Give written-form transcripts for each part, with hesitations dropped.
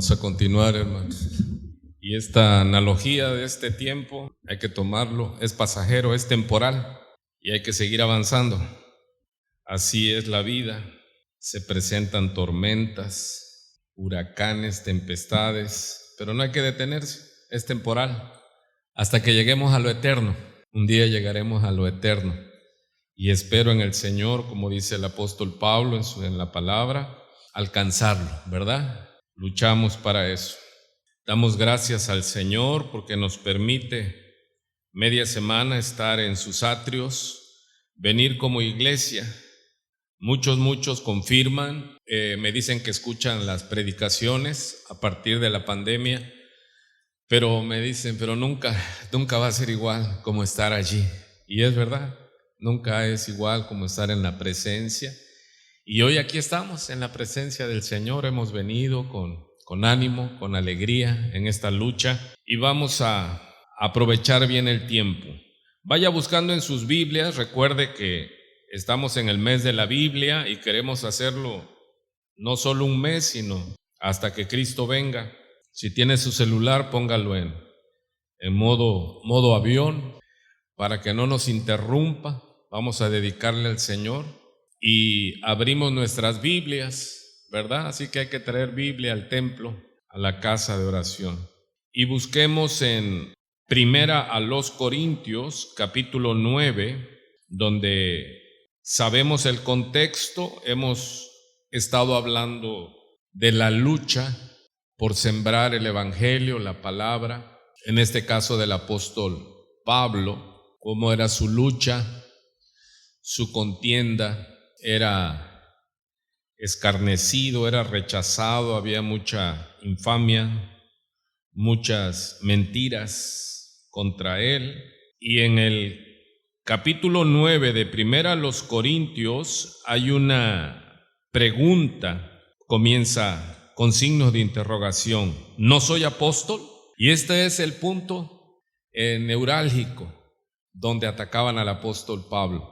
Vamos a continuar, hermanos. Y esta analogía de este tiempo hay que tomarlo, es pasajero, es temporal y hay que seguir avanzando. Así es la vida. Se presentan tormentas, huracanes, tempestades, pero no hay que detenerse, es temporal, hasta que lleguemos a lo eterno. Un día llegaremos a lo eterno y espero en el Señor, como dice el apóstol Pablo en la palabra, alcanzarlo, ¿verdad? Luchamos para eso. Damos gracias al Señor porque nos permite media semana estar en sus atrios, venir como iglesia. Muchos confirman, me dicen que escuchan las predicaciones a partir de la pandemia, pero me dicen, pero nunca va a ser igual como estar allí. Y es verdad, nunca es igual como estar en la presencia. Y hoy aquí estamos en la presencia del Señor, hemos venido con ánimo, con alegría en esta lucha y vamos a aprovechar bien el tiempo. Vaya buscando en sus Biblias, recuerde que estamos en el mes de la Biblia y queremos hacerlo no solo un mes, sino hasta que Cristo venga. Si tiene su celular, póngalo en modo avión para que no nos interrumpa. Vamos a dedicarle al Señor y abrimos nuestras Biblias, ¿verdad? Así que hay que traer Biblia al templo, a la casa de oración. Y busquemos en Primera a los Corintios, capítulo 9, donde sabemos el contexto. Hemos estado hablando de la lucha por sembrar el evangelio, la palabra, en este caso del apóstol Pablo, cómo era su lucha, su contienda. Era escarnecido, era rechazado, había mucha infamia, muchas mentiras contra él. Y en el capítulo 9 de Primera a los Corintios hay una pregunta, comienza con signos de interrogación. ¿No soy apóstol? Y este es el punto neurálgico donde atacaban al apóstol Pablo.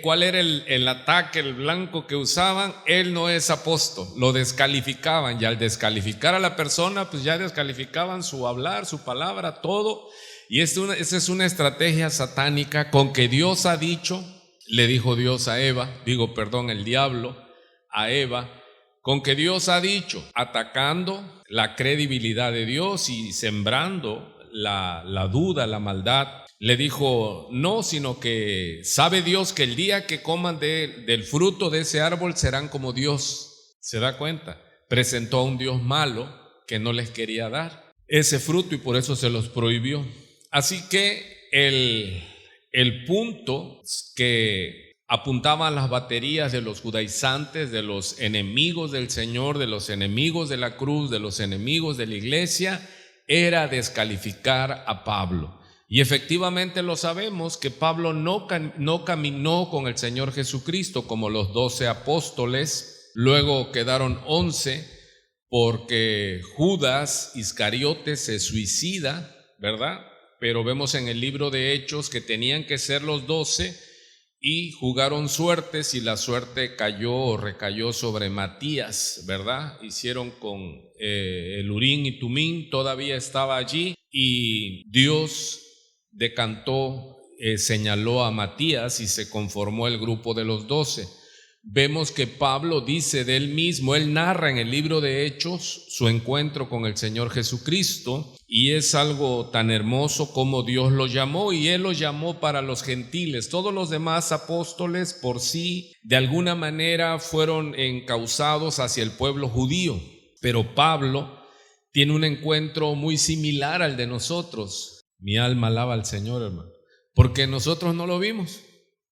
¿Cuál era el ataque, el blanco que usaban? Él no es apóstol, lo descalificaban, y al descalificar a la persona, pues ya descalificaban su hablar, su palabra, todo. Y esa es una estrategia satánica con que Dios ha dicho, le dijo Dios a Eva, el diablo a Eva, con que Dios ha dicho, atacando la credibilidad de Dios y sembrando la duda, la maldad. Le dijo, no, sino que sabe Dios que el día que coman del fruto de ese árbol serán como Dios. ¿Se da cuenta? Presentó a un Dios malo que no les quería dar ese fruto y por eso se los prohibió. Así que el punto que apuntaban las baterías de los judaizantes, de los enemigos del Señor, de los enemigos de la cruz, de los enemigos de la iglesia, era descalificar a Pablo. Y efectivamente lo sabemos que Pablo no caminó con el Señor Jesucristo como los 12 apóstoles, luego quedaron 11 porque Judas Iscariote se suicida, ¿verdad? Pero vemos en el libro de Hechos que tenían que ser los 12 y jugaron suertes y la suerte recayó sobre Matías, ¿verdad? Hicieron con el Urín y Tumín, todavía estaba allí y Dios decantó, señaló a Matías y se conformó el grupo de los 12. Vemos que Pablo dice de él mismo, él narra en el libro de Hechos su encuentro con el Señor Jesucristo y es algo tan hermoso como Dios lo llamó y él lo llamó para los gentiles. Todos los demás apóstoles por sí de alguna manera fueron encausados hacia el pueblo judío, pero Pablo tiene un encuentro muy similar al de nosotros. Mi alma alaba al Señor, hermano, porque nosotros no lo vimos.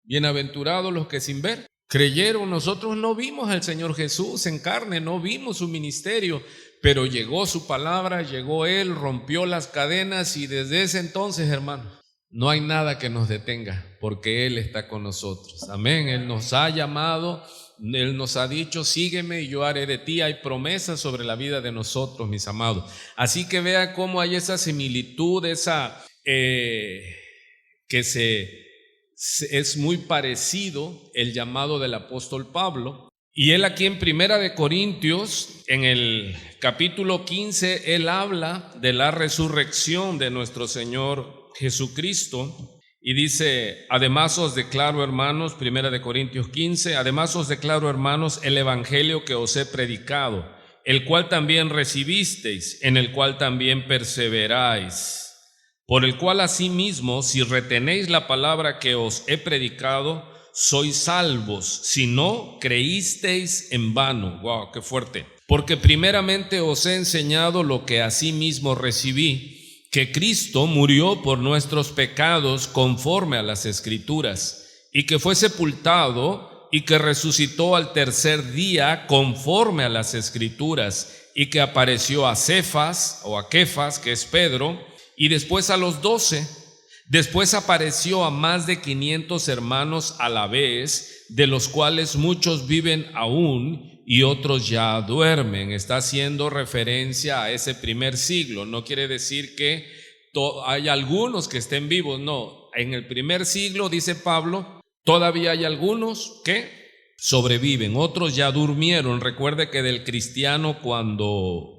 Bienaventurados los que sin ver creyeron. Nosotros no vimos al Señor Jesús en carne, no vimos su ministerio, pero llegó su palabra, llegó Él, rompió las cadenas y desde ese entonces, hermano, no hay nada que nos detenga porque Él está con nosotros. Amén. Él nos ha llamado, Él nos ha dicho, sígueme y yo haré de ti. Hay promesas sobre la vida de nosotros, mis amados. Así que vea cómo hay esa similitud, es muy parecido el llamado del apóstol Pablo Y él aquí en Primera de Corintios, en el capítulo 15, él habla de la resurrección de nuestro Señor Jesucristo. Y dice: además os declaro, hermanos, Primera de Corintios 15, además os declaro, hermanos, el evangelio que os he predicado, el cual también recibisteis, en el cual también perseveráis, por el cual asimismo, si retenéis la palabra que os he predicado, sois salvos, si no creísteis en vano. Wow, qué fuerte. Porque primeramente os he enseñado lo que asimismo recibí, que Cristo murió por nuestros pecados conforme a las Escrituras, y que fue sepultado y que resucitó al tercer día conforme a las Escrituras, y que apareció a Cefas o a Kefas, que es Pedro, y después a los 12. Después apareció a más de 500 hermanos a la vez, de los cuales muchos viven aún y otros ya duermen. Está haciendo referencia a ese primer siglo. No quiere decir que hay algunos que estén vivos, no. En el primer siglo, dice Pablo, todavía hay algunos que sobreviven, otros ya durmieron. Recuerde que del cristiano, cuando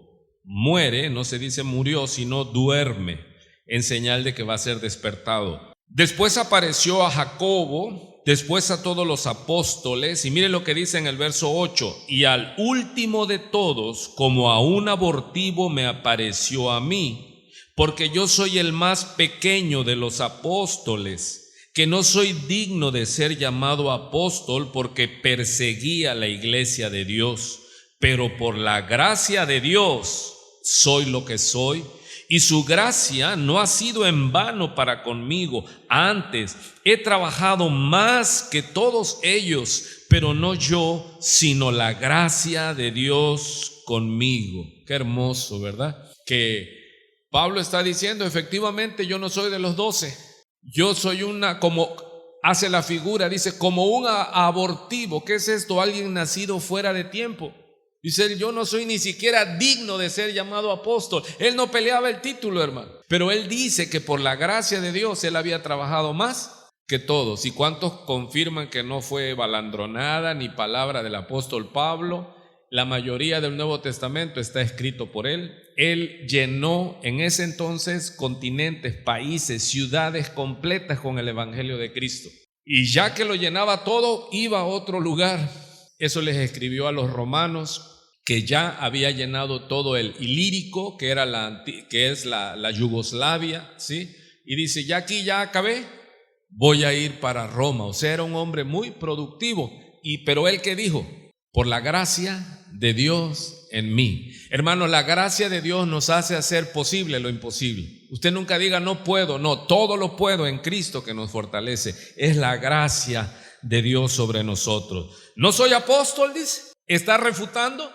muere, no se dice murió, sino duerme, en señal de que va a ser despertado. Después apareció a Jacobo, después a todos los apóstoles, y mire lo que dice en el verso 8: y al último de todos, como a un abortivo, me apareció a mí, porque yo soy el más pequeño de los apóstoles, que no soy digno de ser llamado apóstol, porque perseguía la iglesia de Dios, pero por la gracia de Dios soy lo que soy. Y su gracia no ha sido en vano para conmigo. Antes he trabajado más que todos ellos, pero no yo, sino la gracia de Dios conmigo. Qué hermoso, ¿verdad? Que Pablo está diciendo: efectivamente yo no soy de los 12. Yo soy como hace la figura, dice, como un abortivo. ¿Qué es esto? Alguien nacido fuera de tiempo. Dice: yo no soy ni siquiera digno de ser llamado apóstol. Él no peleaba el título, hermano, pero él dice que por la gracia de Dios él había trabajado más que todos. ¿Y cuántos confirman que no fue balandronada ni palabra del apóstol Pablo? La mayoría del Nuevo Testamento está escrito por él. Él llenó en ese entonces continentes, países, ciudades completas con el evangelio de Cristo. Y ya que lo llenaba todo, iba a otro lugar. Eso les escribió a los romanos, que ya había llenado todo el Ilírico, que es la Yugoslavia, ¿sí? Y dice: ya aquí ya acabé, voy a ir para Roma. O sea, era un hombre muy productivo. Pero él, ¿qué dijo? Por la gracia de Dios en mí. Hermano, la gracia de Dios nos hace hacer posible lo imposible. Usted nunca diga no puedo, no, todo lo puedo en Cristo que nos fortalece. Es la gracia de Dios sobre nosotros. No soy apóstol, dice. Está refutando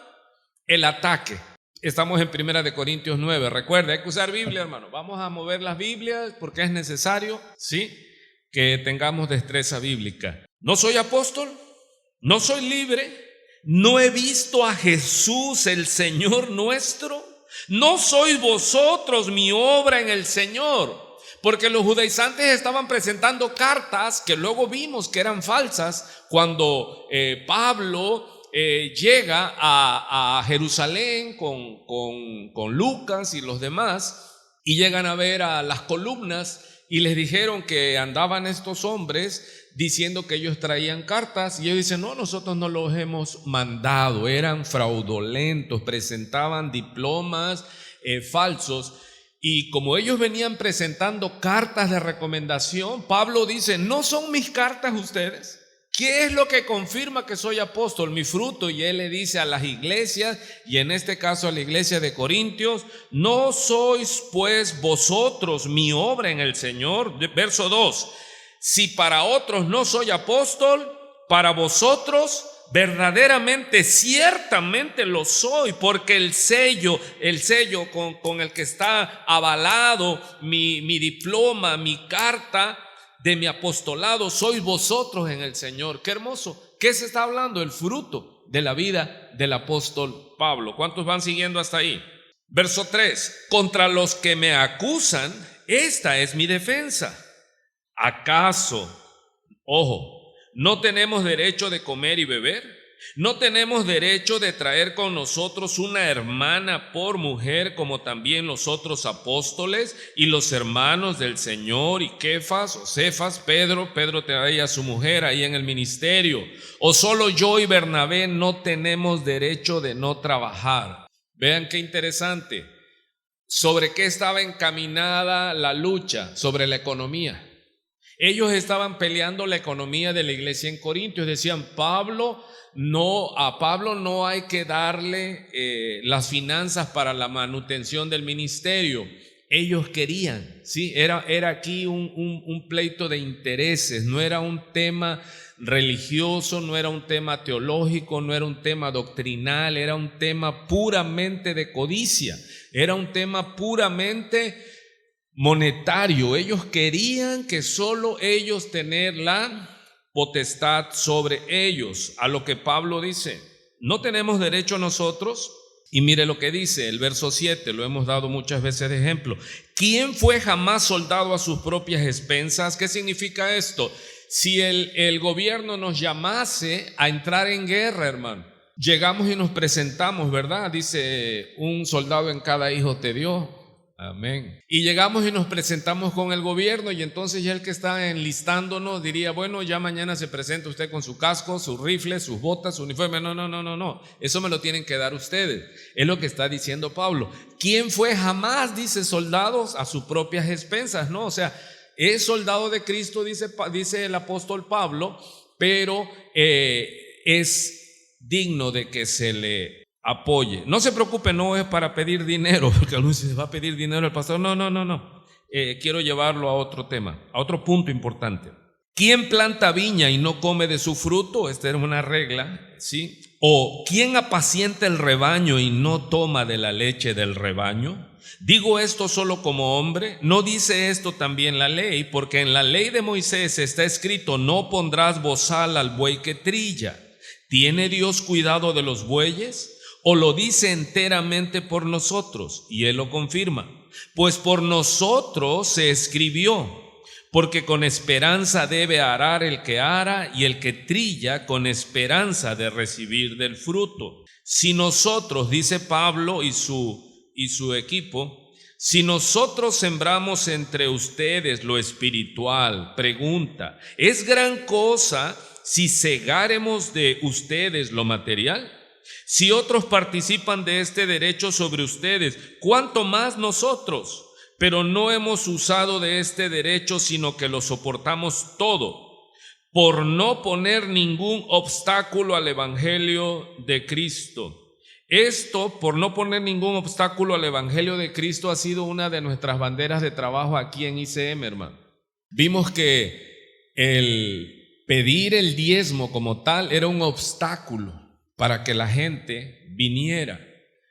el ataque. Estamos en Primera de Corintios 9. Recuerda, hay que usar Biblia, hermano. Vamos a mover las Biblias porque es necesario, ¿sí?, que tengamos destreza bíblica. No soy apóstol, no soy libre, no he visto a Jesús el Señor nuestro, no sois vosotros mi obra en el Señor. Porque los judaizantes estaban presentando cartas que luego vimos que eran falsas cuando Pablo llega a Jerusalén con Lucas y los demás, y llegan a ver a las columnas y les dijeron que andaban estos hombres diciendo que ellos traían cartas, y ellos dicen: no, nosotros no los hemos mandado. Eran fraudulentos, presentaban diplomas falsos. Y como ellos venían presentando cartas de recomendación, Pablo dice: ¿no son mis cartas ustedes? ¿Qué es lo que confirma que soy apóstol? Mi fruto. Y él le dice a las iglesias, y en este caso a la iglesia de Corintios: ¿no sois pues vosotros mi obra en el Señor? Verso 2: si para otros no soy apóstol, para vosotros verdaderamente, ciertamente lo soy, porque el sello con el que está avalado mi diploma, mi carta de mi apostolado, sois vosotros en el Señor. Qué hermoso. ¿Qué se está hablando? El fruto de la vida del apóstol Pablo. ¿Cuántos van siguiendo hasta ahí? Verso 3: contra los que me acusan, esta es mi defensa. ¿Acaso, ojo, no tenemos derecho de comer y beber? No tenemos derecho de traer con nosotros una hermana por mujer, como también los otros apóstoles y los hermanos del Señor, y Kefas o Cefas, Pedro traía a su mujer ahí en el ministerio. O solo yo y Bernabé no tenemos derecho de no trabajar. Vean qué interesante. ¿Sobre qué estaba encaminada la lucha? Sobre la economía. Ellos estaban peleando la economía de la iglesia en Corintios. Decían, a Pablo no hay que darle las finanzas para la manutención del ministerio. Ellos querían, ¿sí? Era aquí un pleito de intereses, no era un tema religioso, no era un tema teológico, no era un tema doctrinal, era un tema puramente de codicia, era un tema puramente monetario. Ellos querían que solo ellos tener la potestad sobre ellos, a lo que Pablo dice, no tenemos derecho nosotros. Y mire lo que dice el verso 7, lo hemos dado muchas veces de ejemplo. ¿Quién fue jamás soldado a sus propias expensas? ¿Qué significa esto? Si el gobierno nos llamase a entrar en guerra, hermano, llegamos y nos presentamos, ¿verdad? Dice, un soldado en cada hijo te dio. Amén. Y llegamos y nos presentamos con el gobierno, y entonces ya el que está enlistándonos diría, bueno, ya mañana se presenta usted con su casco, su rifle, sus botas, su uniforme. No, eso me lo tienen que dar ustedes. Es lo que está diciendo Pablo. ¿Quién fue jamás, dice, soldados a sus propias expensas? No, o sea, es soldado de Cristo, dice el apóstol Pablo, pero es digno de que se le apoye. No se preocupe, no es para pedir dinero, porque algunos se va a pedir dinero al pastor. No. Quiero llevarlo a otro tema, a otro punto importante. ¿Quién planta viña y no come de su fruto? Esta es una regla, ¿sí? ¿O quién apacienta el rebaño y no toma de la leche del rebaño? Digo esto solo como hombre. ¿No dice esto también la ley? Porque en la ley de Moisés está escrito, no pondrás bozal al buey que trilla. ¿Tiene Dios cuidado de los bueyes? ¿O lo dice enteramente por nosotros? Y él lo confirma. Pues por nosotros se escribió, porque con esperanza debe arar el que ara, y el que trilla con esperanza de recibir del fruto. Si nosotros, dice Pablo y su equipo, si nosotros sembramos entre ustedes lo espiritual, pregunta, ¿es gran cosa si segáremos de ustedes lo material? Si otros participan de este derecho sobre ustedes, ¿cuánto más nosotros? Pero no hemos usado de este derecho, sino que lo soportamos todo, por no poner ningún obstáculo al evangelio de Cristo. Esto, por no poner ningún obstáculo al evangelio de Cristo, ha sido una de nuestras banderas de trabajo aquí en ICM, hermano. Vimos que el pedir el diezmo como tal era un obstáculo para que la gente viniera,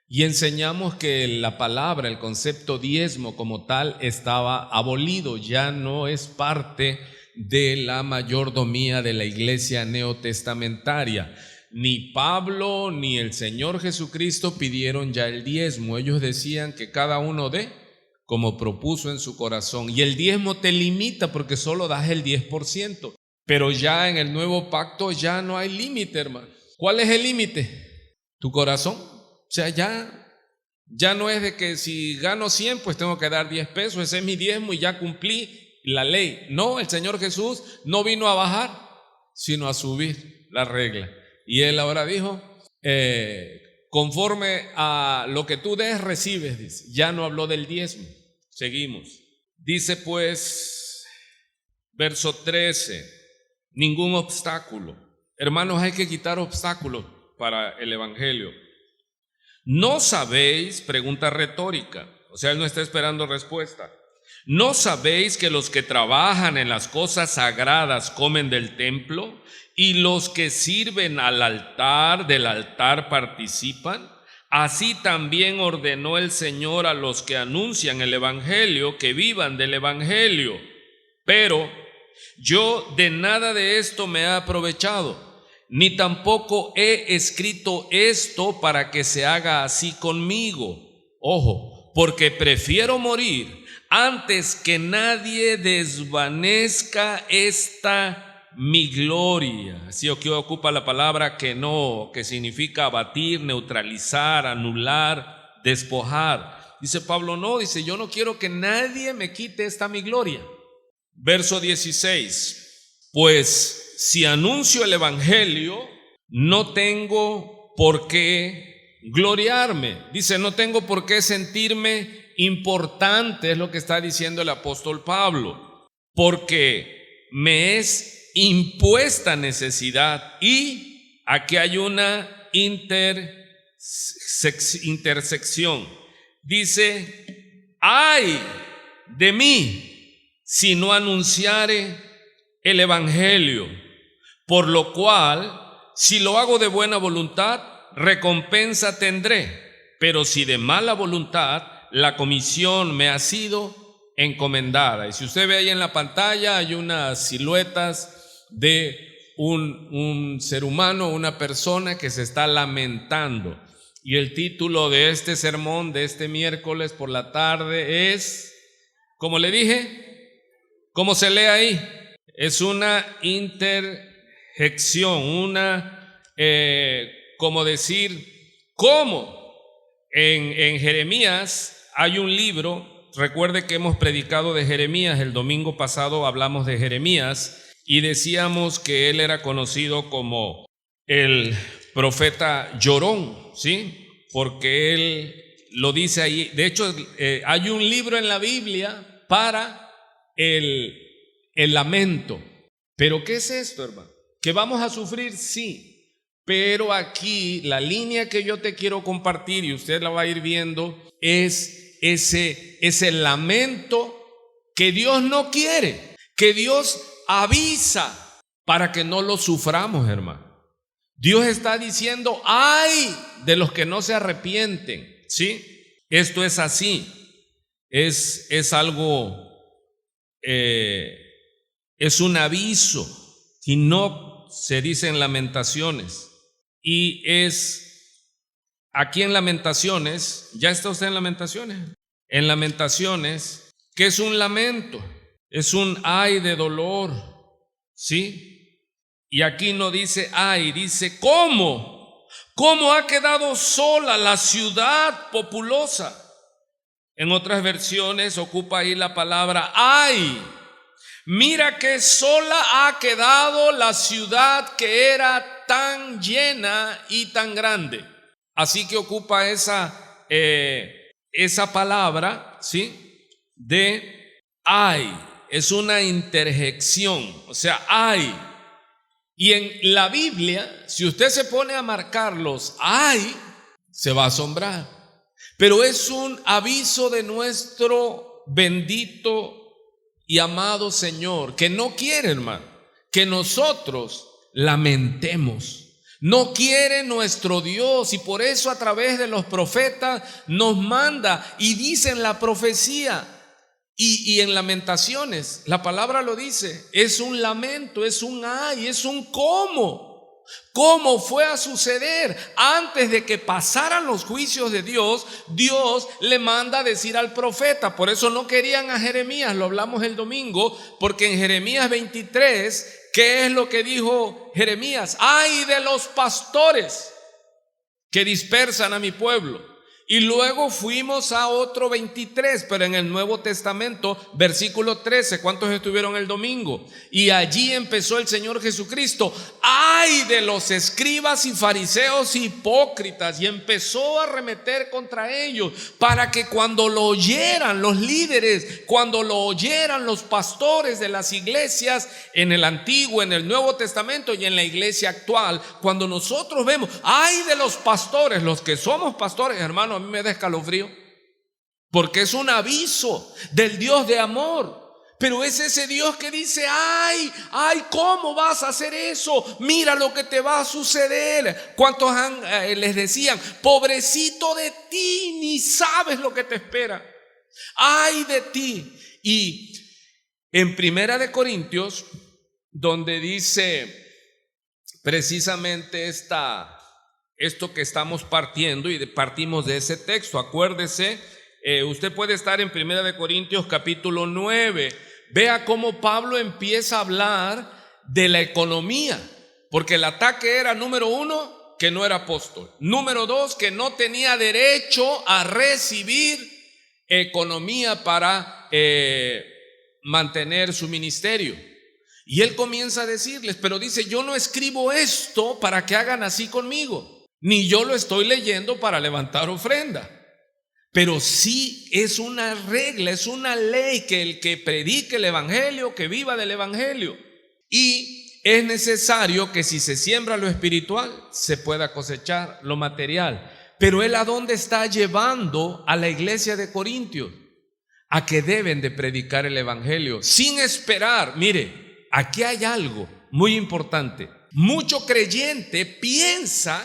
y enseñamos que la palabra, el concepto diezmo como tal estaba abolido, ya no es parte de la mayordomía de la iglesia neotestamentaria. Ni Pablo ni el Señor Jesucristo pidieron ya el diezmo. Ellos decían que cada uno dé como propuso en su corazón, y el diezmo te limita porque solo das el 10%, pero ya en el nuevo pacto ya no hay límite, hermano. ¿Cuál es el límite? Tu corazón. O sea, ya no es de que si gano 100, pues tengo que dar 10 pesos, ese es mi diezmo y ya cumplí la ley. No, el Señor Jesús no vino a bajar, sino a subir la regla. Y Él ahora dijo, conforme a lo que tú des, recibes, dice. Ya no habló del diezmo. Seguimos. Dice pues, verso 13, ningún obstáculo. Hermanos, hay que quitar obstáculos para el evangelio. ¿No sabéis? Pregunta retórica. O sea, él no está esperando respuesta. ¿No sabéis que los que trabajan en las cosas sagradas comen del templo, y los que sirven al altar, del altar participan? Así también ordenó el Señor a los que anuncian el evangelio que vivan del evangelio. Pero yo de nada de esto me he aprovechado, ni tampoco he escrito esto para que se haga así conmigo. Ojo, porque prefiero morir antes que nadie desvanezca esta mi gloria. Así que ocupa la palabra que no, que significa abatir, neutralizar, anular, despojar. Dice Pablo, no, dice, yo no quiero que nadie me quite esta mi gloria. Verso 16, pues si anuncio el evangelio, no tengo por qué gloriarme. Dice, no tengo por qué sentirme importante, es lo que está diciendo el apóstol Pablo, porque me es impuesta necesidad. Y aquí hay una intersección. Dice, ay de mí si no anunciare el evangelio, por lo cual, si lo hago de buena voluntad, recompensa tendré, pero si de mala voluntad, la comisión me ha sido encomendada. Y si usted ve ahí en la pantalla, hay unas siluetas de un ser humano, una persona que se está lamentando. Y el título de este sermón de este miércoles por la tarde es, como le dije, ¿cómo se lee ahí? Es una interjección, como decir, ¿cómo? En Jeremías hay un libro, recuerde que hemos predicado de Jeremías, el domingo pasado hablamos de Jeremías y decíamos que él era conocido como el profeta llorón, ¿sí? Porque él lo dice ahí. De hecho, hay un libro en la Biblia para el lamento. ¿Pero qué es esto, hermano? ¿Que vamos a sufrir? Sí. Pero aquí la línea que yo te quiero compartir, y usted la va a ir viendo, es ese lamento que Dios no quiere, que Dios avisa para que no lo suframos, hermano. Dios está diciendo, ay de los que no se arrepienten, ¿sí? Esto es así, es algo, es un aviso, y no se dice en Lamentaciones. Y es aquí en Lamentaciones, ¿ya está usted en Lamentaciones? En Lamentaciones, ¿qué es un lamento? Es un ay de dolor, ¿sí? Y aquí no dice ay, dice ¿cómo? ¿Cómo ha quedado sola la ciudad populosa? En otras versiones ocupa ahí la palabra ay. Mira que sola ha quedado la ciudad que era tan llena y tan grande. Así que ocupa esa palabra, ¿sí? De ay. Es una interjección, o sea, ay. Y en la Biblia, si usted se pone a marcarlos ay, se va a asombrar. Pero es un aviso de nuestro bendito y amado Señor, que no quiere, hermano, que nosotros lamentemos. No quiere nuestro Dios, y por eso a través de los profetas nos manda y dice en la profecía y en Lamentaciones, la palabra lo dice, es un lamento, es un ay, es un cómo. ¿Cómo fue a suceder? Antes de que pasaran los juicios de Dios, Dios le manda a decir al profeta. Por eso no querían a Jeremías, lo hablamos el domingo, porque en Jeremías 23, ¿qué es lo que dijo Jeremías? ¡Ay de los pastores que dispersan a mi pueblo! Y luego fuimos a otro 23, pero en el Nuevo Testamento, versículo 13, ¿cuántos estuvieron el domingo? Y allí empezó el Señor Jesucristo, ¡ay de los escribas y fariseos hipócritas! Y empezó a arremeter contra ellos, para que cuando lo oyeran los líderes, cuando lo oyeran los pastores de las iglesias, en el Antiguo, en el Nuevo Testamento y en la iglesia actual, cuando nosotros vemos, ¡ay de los pastores! Los que somos pastores, hermanos, a mí me da escalofrío, porque es un aviso del Dios de amor. Pero es ese Dios que dice, ay, ¿cómo vas a hacer eso? Mira lo que te va a suceder. ¿Cuántos les decían, pobrecito de ti, ni sabes lo que te espera? Ay de ti. Y en Primera de Corintios, donde dice precisamente esto que estamos partiendo, y partimos de ese texto, acuérdese, usted puede estar en Primera de Corintios capítulo 9, vea cómo Pablo empieza a hablar de la economía, porque el ataque era, número uno, que no era apóstol. Número dos, que no tenía derecho a recibir economía para mantener su ministerio. Y él comienza a decirles, pero dice, yo no escribo esto para que hagan así conmigo, ni yo lo estoy leyendo para levantar ofrenda. Pero sí es una regla, es una ley que el que predique el evangelio, que viva del evangelio. Y es necesario que si se siembra lo espiritual, se pueda cosechar lo material. Pero él, ¿a dónde está llevando a la iglesia de Corintios? A que deben de predicar el evangelio sin esperar. Mire, aquí hay algo muy importante. Mucho creyente piensa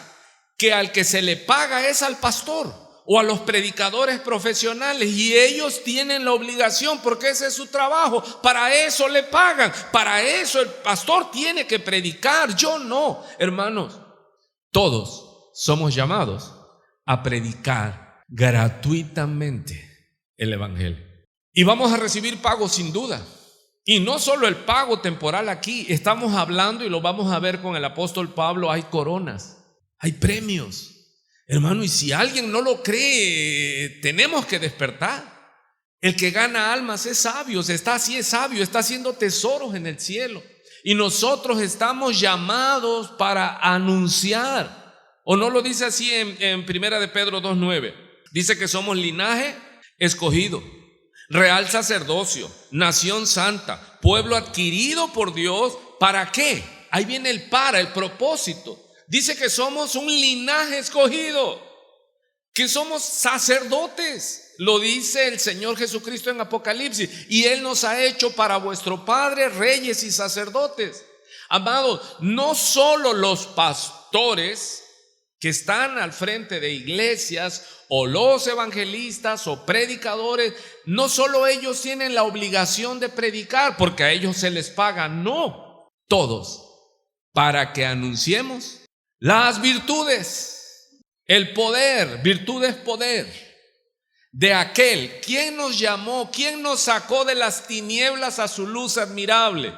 que al que se le paga es al pastor o a los predicadores profesionales, y ellos tienen la obligación, porque ese es su trabajo, para eso le pagan, para eso el pastor tiene que predicar. Yo no, hermanos, todos somos llamados a predicar gratuitamente el evangelio, y vamos a recibir pago sin duda. Y no solo el pago temporal aquí, estamos hablando, y lo vamos a ver con el apóstol Pablo, hay coronas, hay premios. Hermano, y si alguien no lo cree, tenemos que despertar. El que gana almas es sabio, está haciendo tesoros en el cielo. Y nosotros estamos llamados para anunciar. ¿O no lo dice así en Primera de Pedro 2:9? Dice que somos linaje escogido, real sacerdocio, nación santa, pueblo adquirido por Dios. ¿Para qué? Ahí viene el propósito. Dice que somos un linaje escogido, que somos sacerdotes. Lo dice el Señor Jesucristo en Apocalipsis. Y Él nos ha hecho para vuestro Padre reyes y sacerdotes. Amados, no solo los pastores que están al frente de iglesias, o los evangelistas o predicadores, no solo ellos tienen la obligación de predicar, porque a ellos se les paga. No, todos, para que anunciemos las virtudes, el poder, virtud es poder, de aquel quien nos llamó, quien nos sacó de las tinieblas a su luz admirable.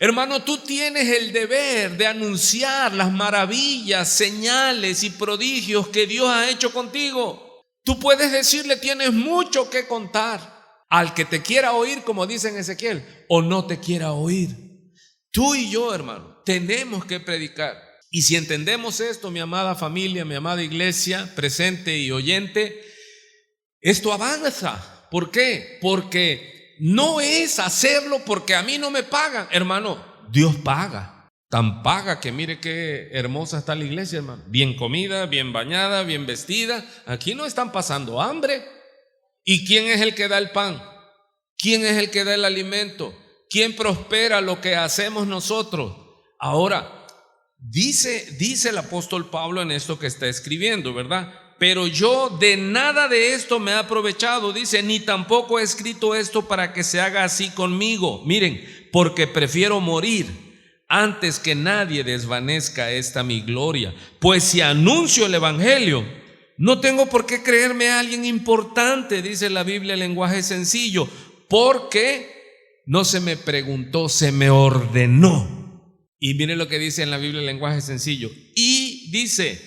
Hermano, tú tienes el deber de anunciar las maravillas, señales y prodigios que Dios ha hecho contigo. Tú puedes decirle, tienes mucho que contar al que te quiera oír, como dice en Ezequiel, o no te quiera oír. Tú y yo, hermano, tenemos que predicar. Y si entendemos esto, mi amada familia, mi amada iglesia, presente y oyente, esto avanza. ¿Por qué? Porque no es hacerlo porque a mí no me pagan. Hermano, Dios paga. Tan paga que mire qué hermosa está la iglesia, hermano. Bien comida, bien bañada, bien vestida. Aquí no están pasando hambre. ¿Y quién es el que da el pan? ¿Quién es el que da el alimento? ¿Quién prospera lo que hacemos nosotros? Ahora, dice el apóstol Pablo en esto que está escribiendo, ¿verdad? Pero yo de nada de esto me he aprovechado, dice, ni tampoco he escrito esto para que se haga así conmigo. Miren, porque prefiero morir antes que nadie desvanezca esta mi gloria. Pues si anuncio el evangelio, no tengo por qué creerme a alguien importante, dice la Biblia en lenguaje sencillo, porque no se me preguntó, se me ordenó. Y miren lo que dice en la Biblia en lenguaje sencillo. Y dice,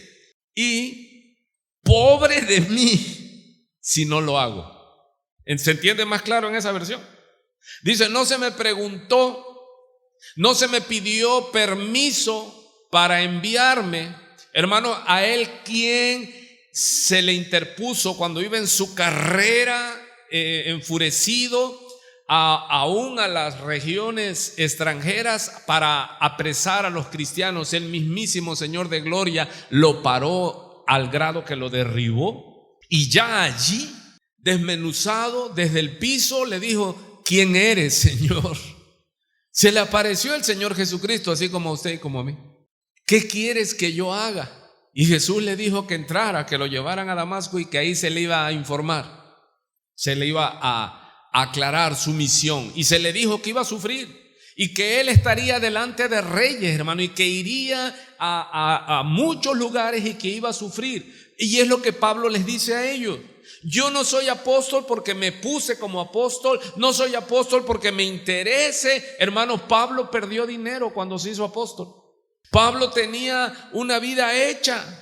y pobre de mí si no lo hago. ¿Se entiende más claro en esa versión? Dice, no se me preguntó, no se me pidió permiso para enviarme. Hermano, a él quien se le interpuso cuando iba en su carrera enfurecido, aún a las regiones extranjeras para apresar a los cristianos. El mismísimo Señor de gloria lo paró al grado que lo derribó, y ya allí, desmenuzado desde el piso, le dijo, ¿quién eres, Señor? Se le apareció el Señor Jesucristo, así como a usted y como a mí. ¿Qué quieres que yo haga? Y Jesús le dijo que entrara, que lo llevaran a Damasco, y que ahí se le iba a informar, se le iba a aclarar su misión, y se le dijo que iba a sufrir. y que él estaría delante de reyes, hermano, y que iría a muchos lugares y que iba a sufrir. Y es lo que Pablo les dice a ellos. Yo no soy apóstol porque me puse como apóstol, no soy apóstol porque me interese. Hermano, Pablo perdió dinero cuando se hizo apóstol. Pablo tenía una vida hecha.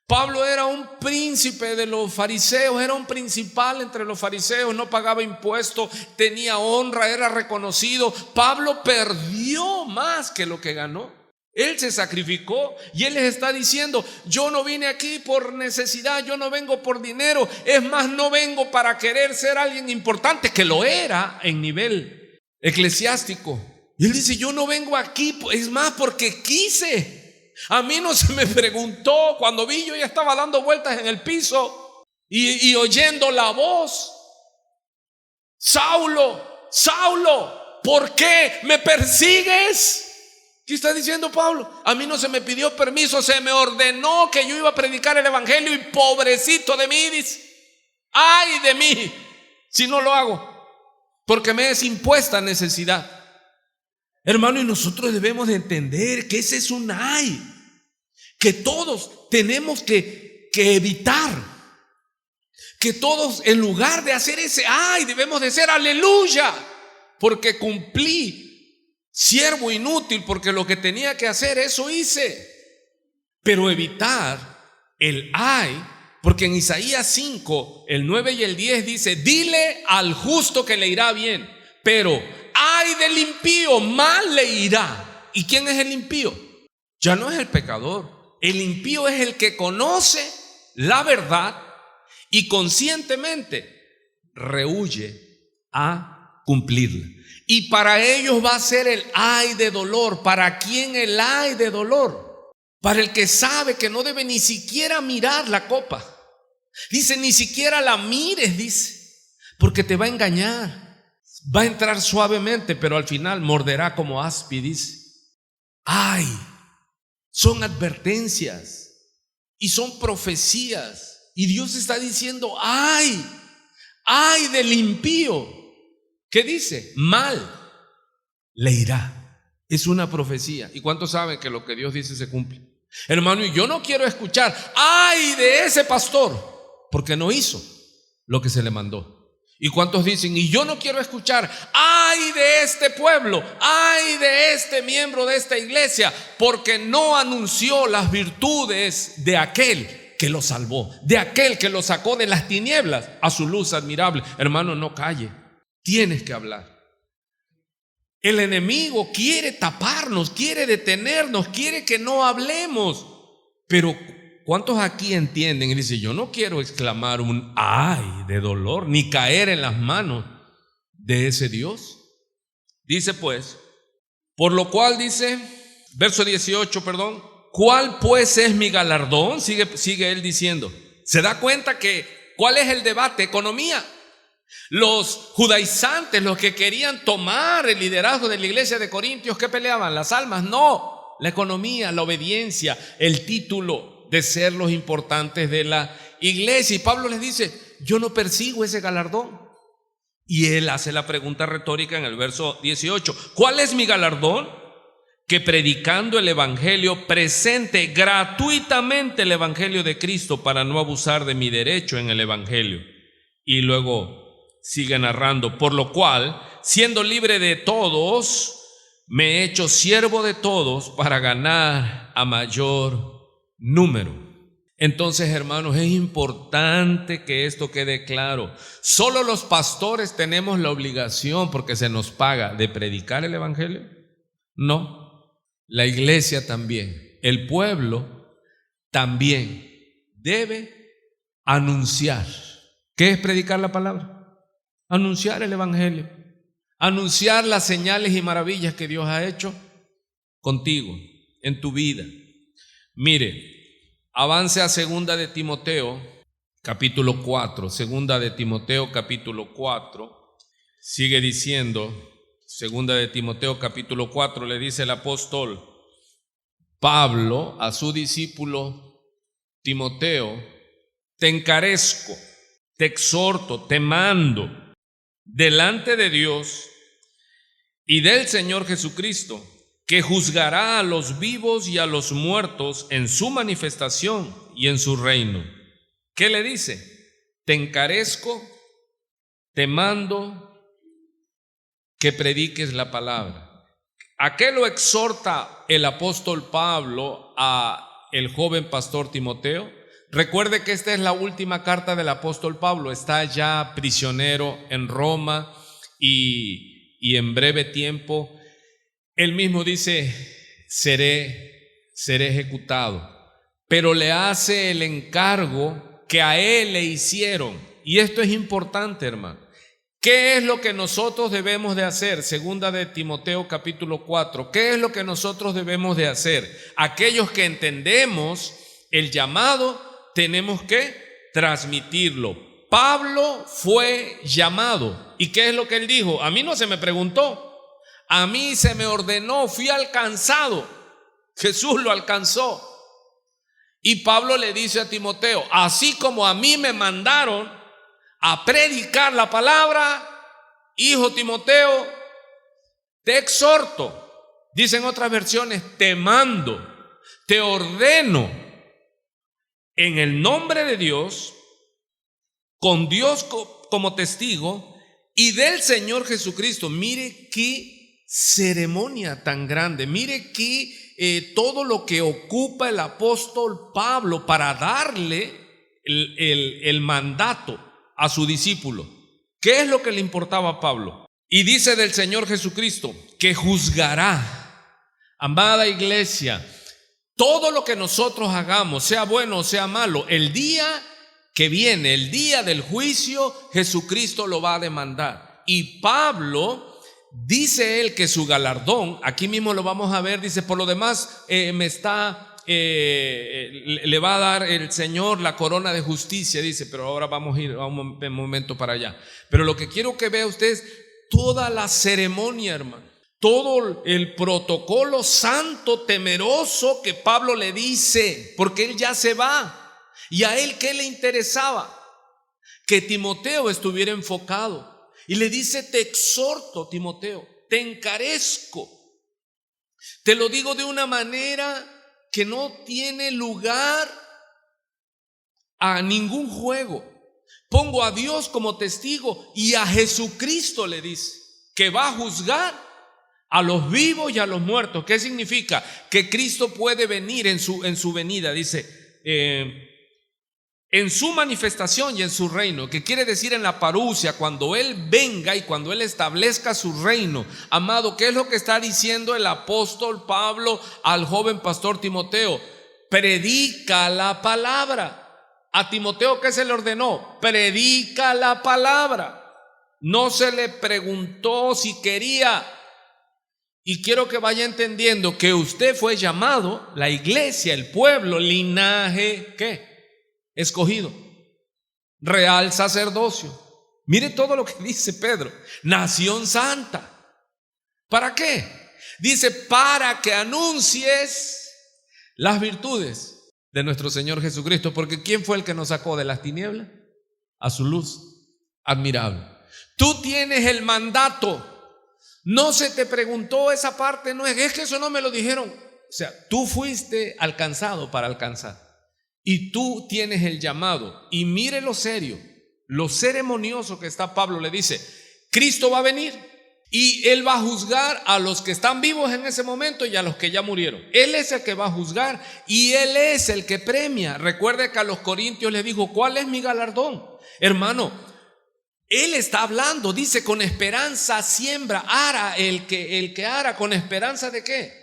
Pablo era un príncipe de los fariseos, era un principal entre los fariseos, no pagaba impuestos, tenía honra, era reconocido. Pablo perdió más que lo que ganó. Él se sacrificó y él les está diciendo: yo no vine aquí por necesidad, yo no vengo por dinero, es más, no vengo para querer ser alguien importante, que lo era en nivel eclesiástico. Y él dice: yo no vengo aquí, es más, porque quise. A mí no se me preguntó. Cuando vi, yo ya estaba dando vueltas en el piso y oyendo la voz: Saulo, Saulo, ¿por qué me persigues? ¿Qué está diciendo Pablo? A mí no se me pidió permiso, se me ordenó que yo iba a predicar el evangelio, y pobrecito de mí, dice, ay de mí si no lo hago, porque me es impuesta necesidad. Hermano, y nosotros debemos de entender que ese es un ay, que todos tenemos que evitar, que todos, en lugar de hacer ese ay, debemos de ser aleluya, porque cumplí, siervo inútil, porque lo que tenía que hacer, eso hice. Pero evitar el ay, porque en Isaías 5, el 9 y el 10 dice: dile al justo que le irá bien, pero ay del impío, mal le irá. ¿Y quién es el impío? Ya no es el pecador. El impío es el que conoce la verdad y conscientemente rehúye a cumplirla. Y para ellos va a ser el ay de dolor. ¿Para quién el ay de dolor? Para el que sabe que no debe ni siquiera mirar la copa. Dice: ni siquiera la mires, dice, porque te va a engañar. Va a entrar suavemente, pero al final morderá como aspi, dice. Ay, son advertencias y son profecías. Y Dios está diciendo: ay del impío. ¿Qué dice? Mal le irá. Es una profecía. ¿Y cuántos saben que lo que Dios dice se cumple? Hermano, y yo no quiero escuchar ay de ese pastor, porque no hizo lo que se le mandó. ¿Y cuántos dicen? Y yo no quiero escuchar ay de este pueblo, ay de este miembro de esta iglesia, porque no anunció las virtudes de aquel que lo salvó, de aquel que lo sacó de las tinieblas a su luz admirable. Hermano, no calle. Tienes que hablar. El enemigo quiere taparnos, quiere detenernos, quiere que no hablemos. Pero ¿cuántos aquí entienden y dicen: yo no quiero exclamar un ay de dolor, ni caer en las manos de ese Dios? Dice pues, por lo cual dice, verso 18, perdón, ¿cuál pues es mi galardón? Sigue él diciendo. ¿Se da cuenta que cuál es el debate? Economía. Los judaizantes, los que querían tomar el liderazgo de la iglesia de Corintios, ¿qué peleaban? ¿Las almas? No, la economía, la obediencia, el título de ser los importantes de la iglesia. Y Pablo les dice: yo no persigo ese galardón. Y él hace la pregunta retórica en el verso 18: ¿cuál es mi galardón? Que predicando el evangelio presente gratuitamente el evangelio de Cristo, para no abusar de mi derecho en el evangelio. Y luego sigue narrando: por lo cual, siendo libre de todos, me he hecho siervo de todos para ganar a mayor número. Entonces, hermanos, es importante que esto quede claro. ¿Solo los pastores tenemos la obligación, porque se nos paga, de predicar el evangelio? No, la iglesia también, el pueblo también debe anunciar. ¿Qué es predicar la palabra? Anunciar el evangelio, anunciar las señales y maravillas que Dios ha hecho contigo, en tu vida. Mire, avance a segunda de Timoteo, capítulo 4. Segunda de Timoteo, capítulo 4. Sigue diciendo, segunda de Timoteo, capítulo 4, le dice el apóstol Pablo a su discípulo Timoteo: te encarezco, te exhorto, te mando delante de Dios y del Señor Jesucristo, que juzgará a los vivos y a los muertos en su manifestación y en su reino. ¿Qué le dice? Te encarezco, te mando que prediques la palabra. ¿A qué lo exhorta el apóstol Pablo a el joven pastor Timoteo? Recuerde que esta es la última carta del apóstol Pablo. Está ya prisionero en Roma y en breve tiempo él mismo dice, seré ejecutado. Pero le hace el encargo que a él le hicieron. Y esto es importante, hermano. ¿Qué es lo que nosotros debemos de hacer? Segunda de Timoteo capítulo 4. ¿Qué es lo que nosotros debemos de hacer? Aquellos que entendemos el llamado, tenemos que transmitirlo. Pablo fue llamado. ¿Y qué es lo que él dijo? A mí no se me preguntó. A mí se me ordenó, fui alcanzado. Jesús lo alcanzó. Y Pablo le dice a Timoteo, así como a mí me mandaron a predicar la palabra, hijo Timoteo, te exhorto. Dicen otras versiones, te mando, te ordeno en el nombre de Dios, con Dios como testigo y del Señor Jesucristo. Mire qué ceremonia tan grande, mire que todo lo que ocupa el apóstol Pablo para darle el mandato a su discípulo. ¿Qué es lo que le importaba a Pablo? Y dice del Señor Jesucristo que juzgará. Amada iglesia, todo lo que nosotros hagamos, sea bueno o sea malo, el día que viene, el día del juicio, Jesucristo lo va a demandar. Y Pablo dice él que su galardón, aquí mismo lo vamos a ver, dice, por lo demás le va a dar el Señor la corona de justicia, dice, pero ahora vamos a ir a un momento para allá. Pero lo que quiero que vea usted es toda la ceremonia, hermano, todo el protocolo santo, temeroso que Pablo le dice, porque él ya se va. ¿Y a él qué le interesaba? Que Timoteo estuviera enfocado. Y le dice, te exhorto, Timoteo, te encarezco. Te lo digo de una manera que no tiene lugar a ningún juego. Pongo a Dios como testigo y a Jesucristo le dice que va a juzgar a los vivos y a los muertos. ¿Qué significa? Que Cristo puede venir en su venida, dice, en su manifestación y en su reino, que quiere decir en la parusia, cuando Él venga y cuando Él establezca su reino. Amado, ¿qué es lo que está diciendo el apóstol Pablo al joven pastor Timoteo? Predica la palabra. A Timoteo, ¿qué se le ordenó? Predica la palabra. No se le preguntó si quería. Y quiero que vaya entendiendo que usted fue llamado, la iglesia, el pueblo, linaje, ¿qué? Escogido, real sacerdocio. Mire todo lo que dice Pedro, nación santa. ¿Para qué? Dice, para que anuncies las virtudes de nuestro Señor Jesucristo. Porque ¿quién fue el que nos sacó de las tinieblas? A su luz admirable. Tú tienes el mandato. No se te preguntó esa parte, no es que eso no me lo dijeron. O sea, tú fuiste alcanzado para alcanzar. Y tú tienes el llamado. Y mire lo serio, lo ceremonioso que está Pablo. Le dice, Cristo va a venir y Él va a juzgar a los que están vivos en ese momento y a los que ya murieron. Él es el que va a juzgar y Él es el que premia. Recuerde que a los corintios les dijo, ¿cuál es mi galardón? Hermano, Él está hablando, dice, con esperanza siembra, ara el que ara, ¿con esperanza de qué?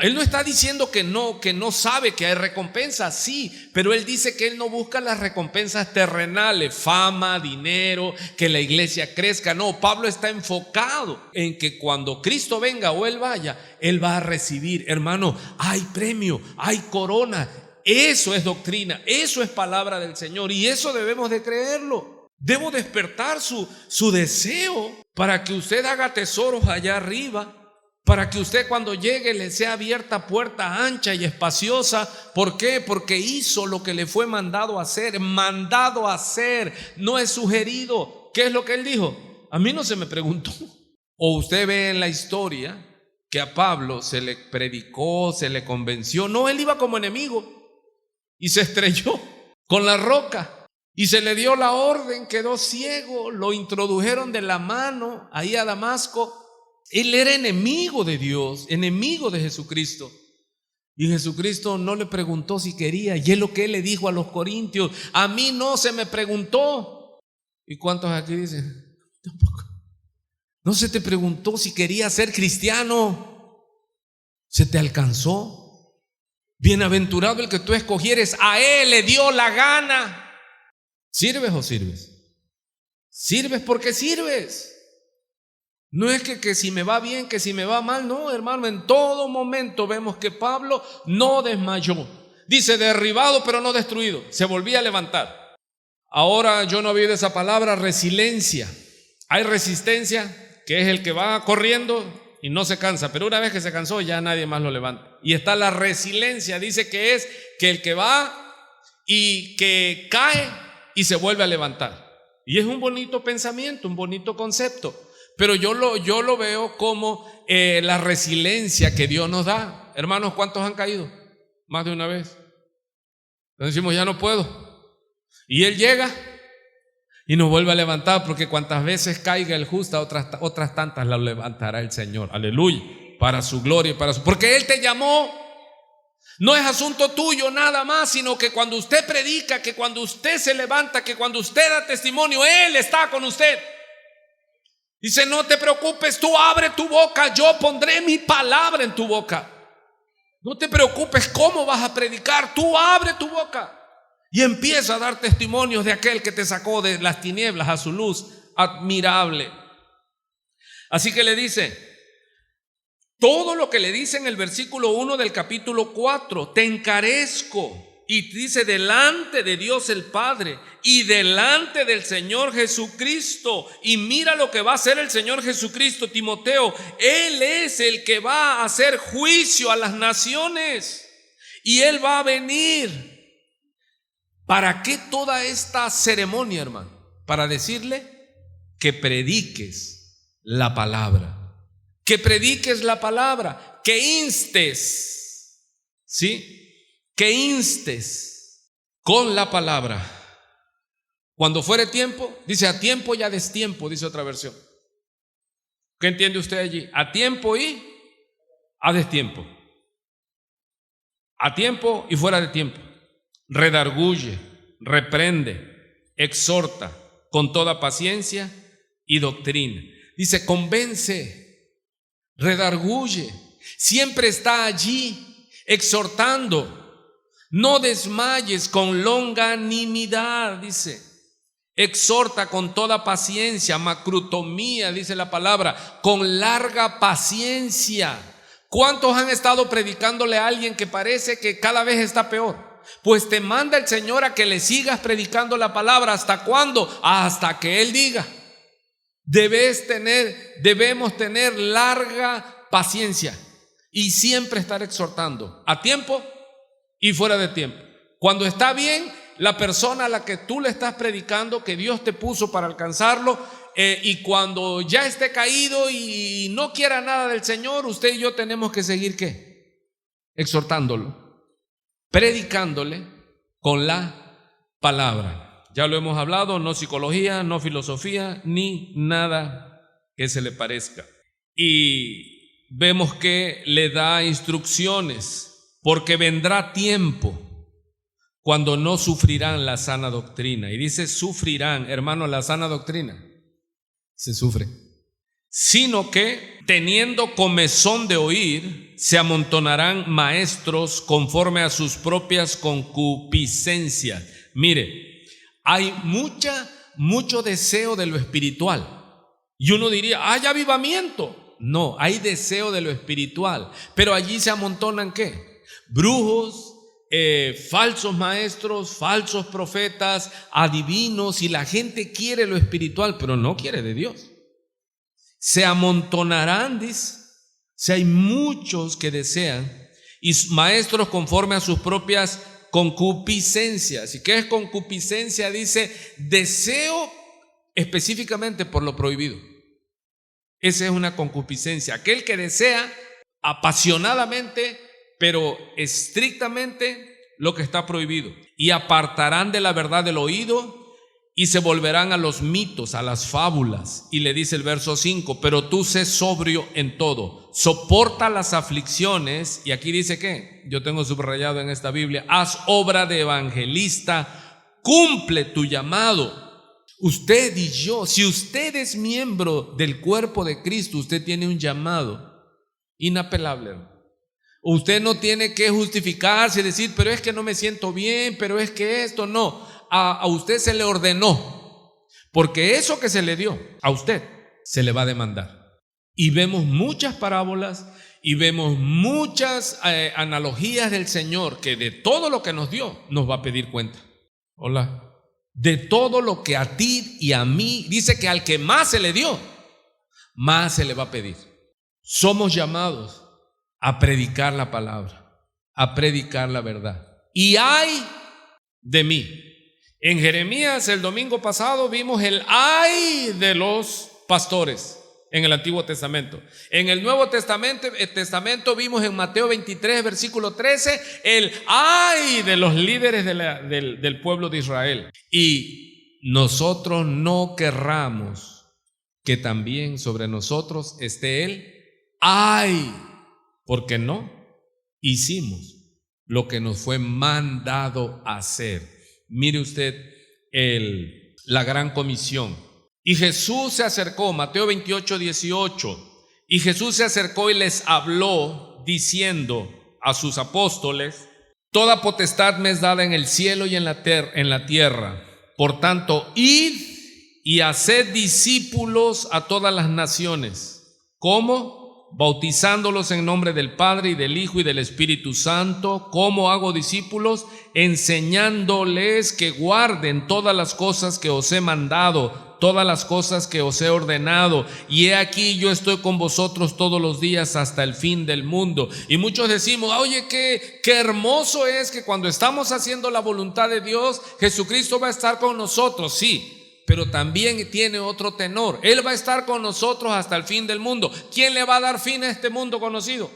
Él no está diciendo que no sabe que hay recompensas, sí, pero él dice que él no busca las recompensas terrenales, fama, dinero, que la iglesia crezca. No, Pablo está enfocado en que cuando Cristo venga o él vaya, él va a recibir. Hermano, hay premio, hay corona. Eso es doctrina, eso es palabra del Señor y eso debemos de creerlo. Debo despertar su deseo para que usted haga tesoros allá arriba. Para que usted cuando llegue le sea abierta puerta ancha y espaciosa. ¿Por qué? Porque hizo lo que le fue mandado a hacer. Mandado a hacer, no es sugerido. ¿Qué es lo que él dijo? A mí no se me preguntó. O usted ve en la historia que a Pablo se le predicó, se le convenció. No, él iba como enemigo y se estrelló con la roca y se le dio la orden, quedó ciego, lo introdujeron de la mano ahí a Damasco. Él era enemigo de Dios, enemigo de Jesucristo. Y Jesucristo no le preguntó si quería, y es lo que él le dijo a los corintios: a mí no se me preguntó. ¿Y cuántos aquí dicen? Tampoco. No se te preguntó si querías ser cristiano, se te alcanzó. Bienaventurado el que tú escogieres, a él le dio la gana. ¿Sirves o sirves? Sirves porque sirves. No es que si me va bien, que si me va mal. No, hermano, en todo momento vemos que Pablo no desmayó. Dice derribado pero no destruido, se volvía a levantar. Ahora yo no había oído esa palabra, resiliencia. Hay resistencia, que es el que va corriendo y no se cansa, pero una vez que se cansó ya nadie más lo levanta. Y está la resiliencia, dice que es que el que va y que cae y se vuelve a levantar. Y es un bonito pensamiento, un bonito concepto. Pero yo lo veo como la resiliencia que Dios nos da. Hermanos, ¿cuántos han caído? Más de una vez. Entonces decimos, ya no puedo. Y Él llega y nos vuelve a levantar, porque cuantas veces caiga el justo, otras tantas la levantará el Señor. Aleluya. Para su gloria y para su... Porque Él te llamó. No es asunto tuyo nada más, sino que cuando usted predica, que cuando usted se levanta, que cuando usted da testimonio, Él está con usted. Dice, no te preocupes, tú abre tu boca, yo pondré mi palabra en tu boca. No te preocupes cómo vas a predicar, tú abre tu boca y empieza a dar testimonios de aquel que te sacó de las tinieblas a su luz admirable. Así que le dice todo lo que le dice en el versículo 1 del capítulo 4, te encarezco. Y dice, delante de Dios el Padre y delante del Señor Jesucristo. Y mira lo que va a hacer el Señor Jesucristo, Timoteo. Él es el que va a hacer juicio a las naciones. Y Él va a venir. ¿Para qué toda esta ceremonia, hermano? Para decirle que prediques la palabra. Que prediques la palabra. Que instes. ¿Sí? Que instes con la palabra. Cuando fuere tiempo, dice a tiempo y a destiempo, dice otra versión. ¿Qué entiende usted allí? A tiempo y a destiempo. A tiempo y fuera de tiempo. Redarguye, reprende, exhorta con toda paciencia y doctrina. Dice, convence, redarguye, siempre está allí exhortando. No desmayes, con longanimidad, dice. Exhorta con toda paciencia, macrutomía, dice la palabra, con larga paciencia. ¿Cuántos han estado predicándole a alguien que parece que cada vez está peor? Pues te manda el Señor a que le sigas predicando la palabra. ¿Hasta cuándo? Hasta que Él diga. Debemos tener larga paciencia y siempre estar exhortando a tiempo y fuera de tiempo. Cuando está bien, la persona a la que tú le estás predicando, que Dios te puso para alcanzarlo, y cuando ya esté caído y no quiera nada del Señor, usted y yo tenemos que seguir ¿qué? Exhortándolo, predicándole con la palabra. Ya lo hemos hablado, no psicología, no filosofía, ni nada que se le parezca. Y vemos que le da instrucciones. Porque vendrá tiempo cuando no sufrirán la sana doctrina. Y dice sufrirán, hermano, la sana doctrina se sufre. Sino que teniendo comezón de oír, se amontonarán maestros conforme a sus propias concupiscencias. Mire, hay mucho deseo de lo espiritual. Y uno diría, hay avivamiento. No, hay deseo de lo espiritual. Pero allí se amontonan ¿qué? Brujos, falsos maestros, falsos profetas, adivinos, y la gente quiere lo espiritual, pero no quiere de Dios. Se amontonarán, dice. Si hay muchos que desean, y maestros conforme a sus propias concupiscencias. ¿Y qué es concupiscencia? Dice, deseo específicamente por lo prohibido. Esa es una concupiscencia. Aquel que desea apasionadamente, pero estrictamente, lo que está prohibido. Y apartarán de la verdad del oído y se volverán a los mitos, a las fábulas. Y le dice el verso 5, pero tú sé sobrio en todo, soporta las aflicciones. Y aquí dice que, yo tengo subrayado en esta Biblia, haz obra de evangelista, cumple tu llamado. Usted y yo, si usted es miembro del cuerpo de Cristo, usted tiene un llamado inapelable. Usted no tiene que justificarse y decir, pero es que no me siento bien, pero es que esto no. A usted se le ordenó, porque eso que se le dio a usted se le va a demandar. Y vemos muchas parábolas y vemos muchas analogías del Señor, que de todo lo que nos dio nos va a pedir cuenta. Hola. De todo lo que a ti y a mí, dice que al que más se le dio, más se le va a pedir. Somos llamados a predicar la palabra, a predicar la verdad. Y ay de mí. En Jeremías el domingo pasado vimos el ay de los pastores en el Antiguo Testamento. En el Nuevo Testamento vimos en Mateo 23, versículo 13, el ay de los líderes del pueblo de Israel. Y nosotros no querramos que también sobre nosotros esté el ay, porque no hicimos lo que nos fue mandado hacer. Mire usted la gran comisión. Y Jesús se acercó, Mateo 28, 18, y Jesús se acercó y les habló diciendo a sus apóstoles, toda potestad me es dada en el cielo y en la tierra. Por tanto, id y haced discípulos a todas las naciones. ¿Cómo? Bautizándolos en nombre del Padre y del Hijo y del Espíritu Santo. ¿Cómo hago discípulos? Enseñándoles que guarden todas las cosas que os he mandado, todas las cosas que os he ordenado. Y he aquí yo estoy con vosotros todos los días hasta el fin del mundo. Y muchos decimos, oye, qué hermoso es que cuando estamos haciendo la voluntad de Dios, Jesucristo va a estar con nosotros. Sí, pero también tiene otro tenor. Él va a estar con nosotros hasta el fin del mundo. ¿Quién le va a dar fin a este mundo conocido?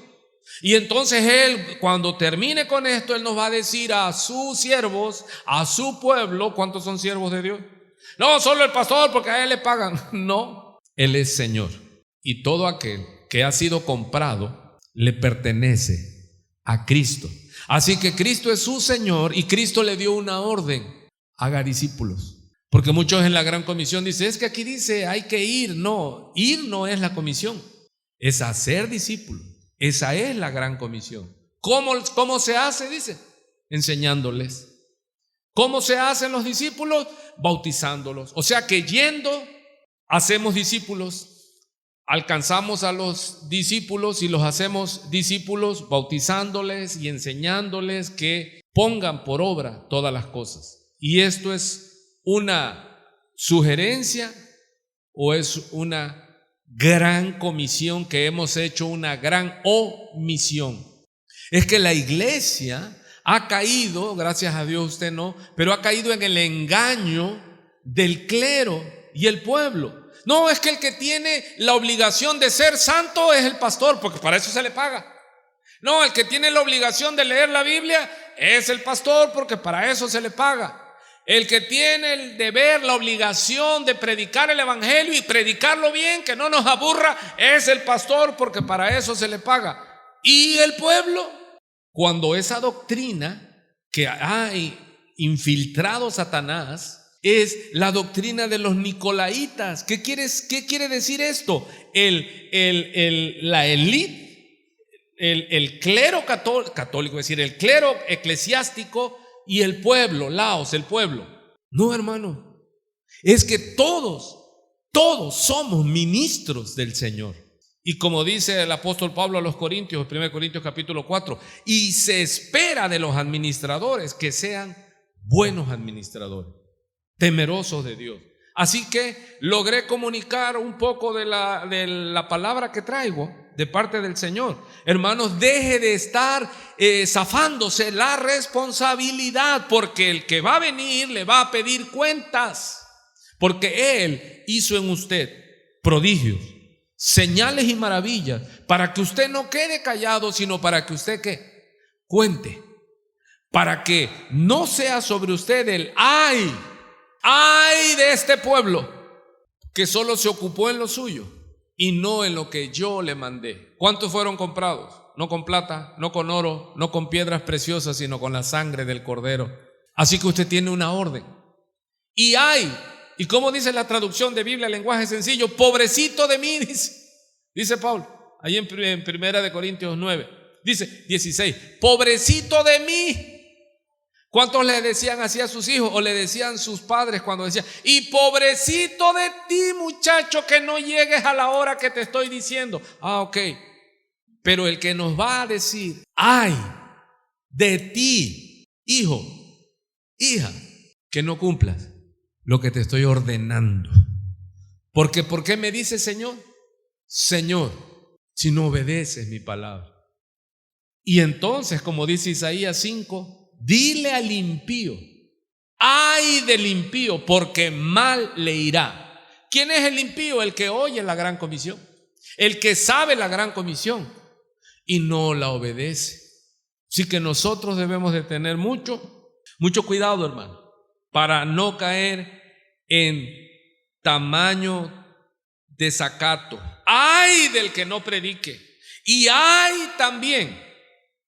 Y entonces Él, cuando termine con esto, Él nos va a decir a sus siervos, a su pueblo. ¿Cuántos son siervos de Dios? No, solo el pastor, porque a él le pagan. No, Él es Señor. Y todo aquel que ha sido comprado le pertenece a Cristo. Así que Cristo es su Señor y Cristo le dio una orden: haga discípulos. Porque muchos en la gran comisión dicen, es que aquí dice hay que ir. No, ir no es la comisión, es hacer discípulos. Esa es la gran comisión. ¿Cómo se hace? Dice, enseñándoles. ¿Cómo se hacen los discípulos? Bautizándolos. O sea que yendo, hacemos discípulos, alcanzamos a los discípulos y los hacemos discípulos bautizándoles y enseñándoles que pongan por obra todas las cosas. Y esto es una sugerencia o es una gran comisión que hemos hecho, una gran omisión. Es que la iglesia ha caído, gracias a Dios usted no, pero ha caído en el engaño del clero y el pueblo. No, es que el que tiene la obligación de ser santo es el pastor, porque para eso se le paga. No, el que tiene la obligación de leer la Biblia es el pastor, porque para eso se le paga. El que tiene el deber, la obligación de predicar el evangelio y predicarlo bien, que no nos aburra, es el pastor, porque para eso se le paga. Y el pueblo, cuando esa doctrina que hay infiltrado Satanás es la doctrina de los nicolaitas. ¿Qué quiere decir esto? La élite, el clero católico, es decir, el clero eclesiástico, y el pueblo, laos, el pueblo. No, hermano, es que todos somos ministros del Señor. Y como dice el apóstol Pablo a los Corintios, 1 Corintios capítulo 4, y se espera de los administradores que sean buenos administradores, temerosos de Dios. Así que logré comunicar un poco de la palabra que traigo de parte del Señor. Hermanos, deje de estar zafándose la responsabilidad, porque el que va a venir le va a pedir cuentas, porque Él hizo en usted prodigios, señales y maravillas, para que usted no quede callado, sino para que usted ¿qué? Cuente, para que no sea sobre usted el ay de este pueblo que solo se ocupó en lo suyo y no en lo que yo le mandé. ¿Cuántos fueron comprados? No con plata, no con oro, no con piedras preciosas, sino con la sangre del Cordero. Así que usted tiene una orden. Y hay, y como dice la traducción de Biblia, lenguaje sencillo, pobrecito de mí, dice Pablo, ahí en 1 Corintios 9, dice 16, pobrecito de mí. ¿Cuántos le decían así a sus hijos o le decían sus padres cuando decían, y pobrecito de ti, muchacho, que no llegues a la hora que te estoy diciendo? Ok, pero el que nos va a decir, ay de ti, hijo, hija, que no cumplas lo que te estoy ordenando. Porque ¿por qué me dice Señor? Señor, si no obedeces mi palabra. Y entonces, como dice Isaías 5, dile al impío, ay del impío, porque mal le irá. ¿Quién es el impío? El que oye la gran comisión, el que sabe la gran comisión y no la obedece. Así que nosotros debemos de tener mucho cuidado, hermano, para no caer en tamaño desacato. Ay del que no predique, y ay también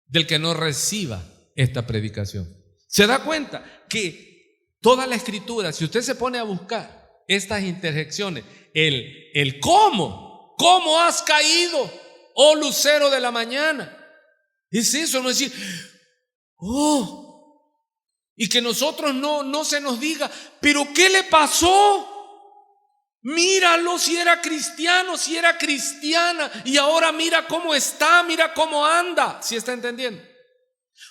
del que no reciba esta predicación. ¿Se da cuenta que toda la escritura, si usted se pone a buscar estas interjecciones, el cómo has caído, oh lucero de la mañana, es eso, no es decir, y que nosotros no se nos diga, pero ¿qué le pasó? Míralo, si era cristiano, si era cristiana, y ahora mira cómo está, mira cómo anda. ¿Sí está entendiendo?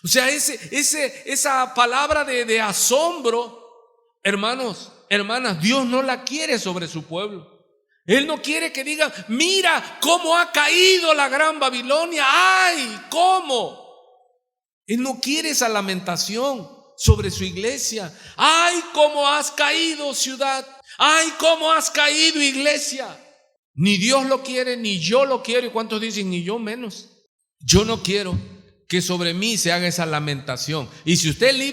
O sea, esa palabra de asombro, hermanos, hermanas, Dios no la quiere sobre su pueblo. Él no quiere que digan, mira cómo ha caído la gran Babilonia, ay, cómo. Él no quiere esa lamentación sobre su iglesia. Ay, cómo has caído, ciudad. Ay, cómo has caído, iglesia. Ni Dios lo quiere, ni yo lo quiero. ¿Y cuántos dicen? Ni yo menos. Yo no quiero que sobre mí se haga esa lamentación. Y si usted lee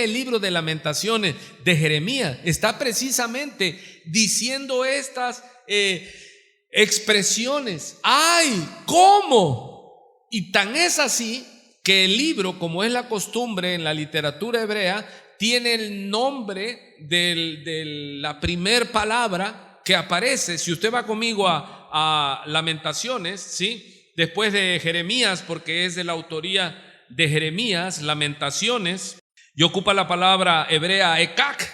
el libro de Lamentaciones de Jeremías, está precisamente diciendo estas expresiones. ¡Ay! ¿Cómo? Y tan es así que el libro, como es la costumbre en la literatura hebrea, tiene el nombre de la primer palabra que aparece. Si usted va conmigo a Lamentaciones, ¿sí? Después de Jeremías, porque es de la autoría de Jeremías, Lamentaciones, y ocupa la palabra hebrea ekak,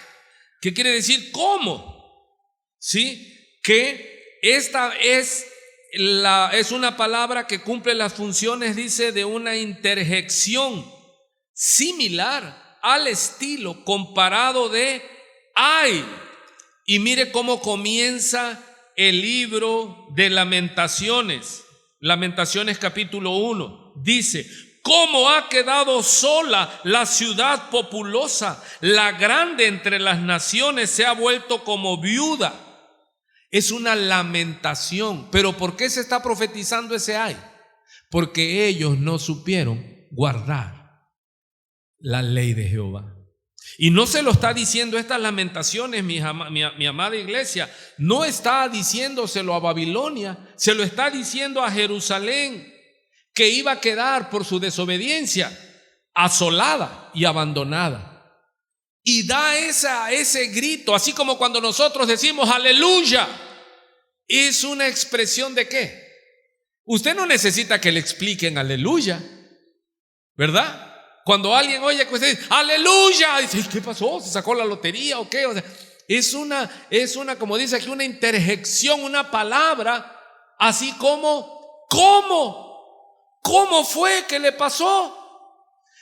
que quiere decir ¿cómo? ¿Sí? Que esta es una palabra que cumple las funciones, dice, de una interjección similar al estilo comparado de ay. Y mire cómo comienza el libro de Lamentaciones. Lamentaciones capítulo 1 dice: ¿cómo ha quedado sola la ciudad populosa? La grande entre las naciones se ha vuelto como viuda. Es una lamentación. ¿Pero por qué se está profetizando ese ay? Porque ellos no supieron guardar la ley de Jehová. Y no se lo está diciendo estas lamentaciones, mi amada iglesia, no está diciéndoselo a Babilonia, se lo está diciendo a Jerusalén, que iba a quedar por su desobediencia asolada y abandonada. Y da ese grito, así como cuando nosotros decimos aleluya, es una expresión de ¿qué? Usted no necesita que le expliquen aleluya, ¿verdad? Cuando alguien oye que usted dice aleluya, dice, ¿qué pasó? ¿Se sacó la lotería o qué? O sea, es una, como dice aquí, una interjección, una palabra, así como ¿cómo fue que le pasó?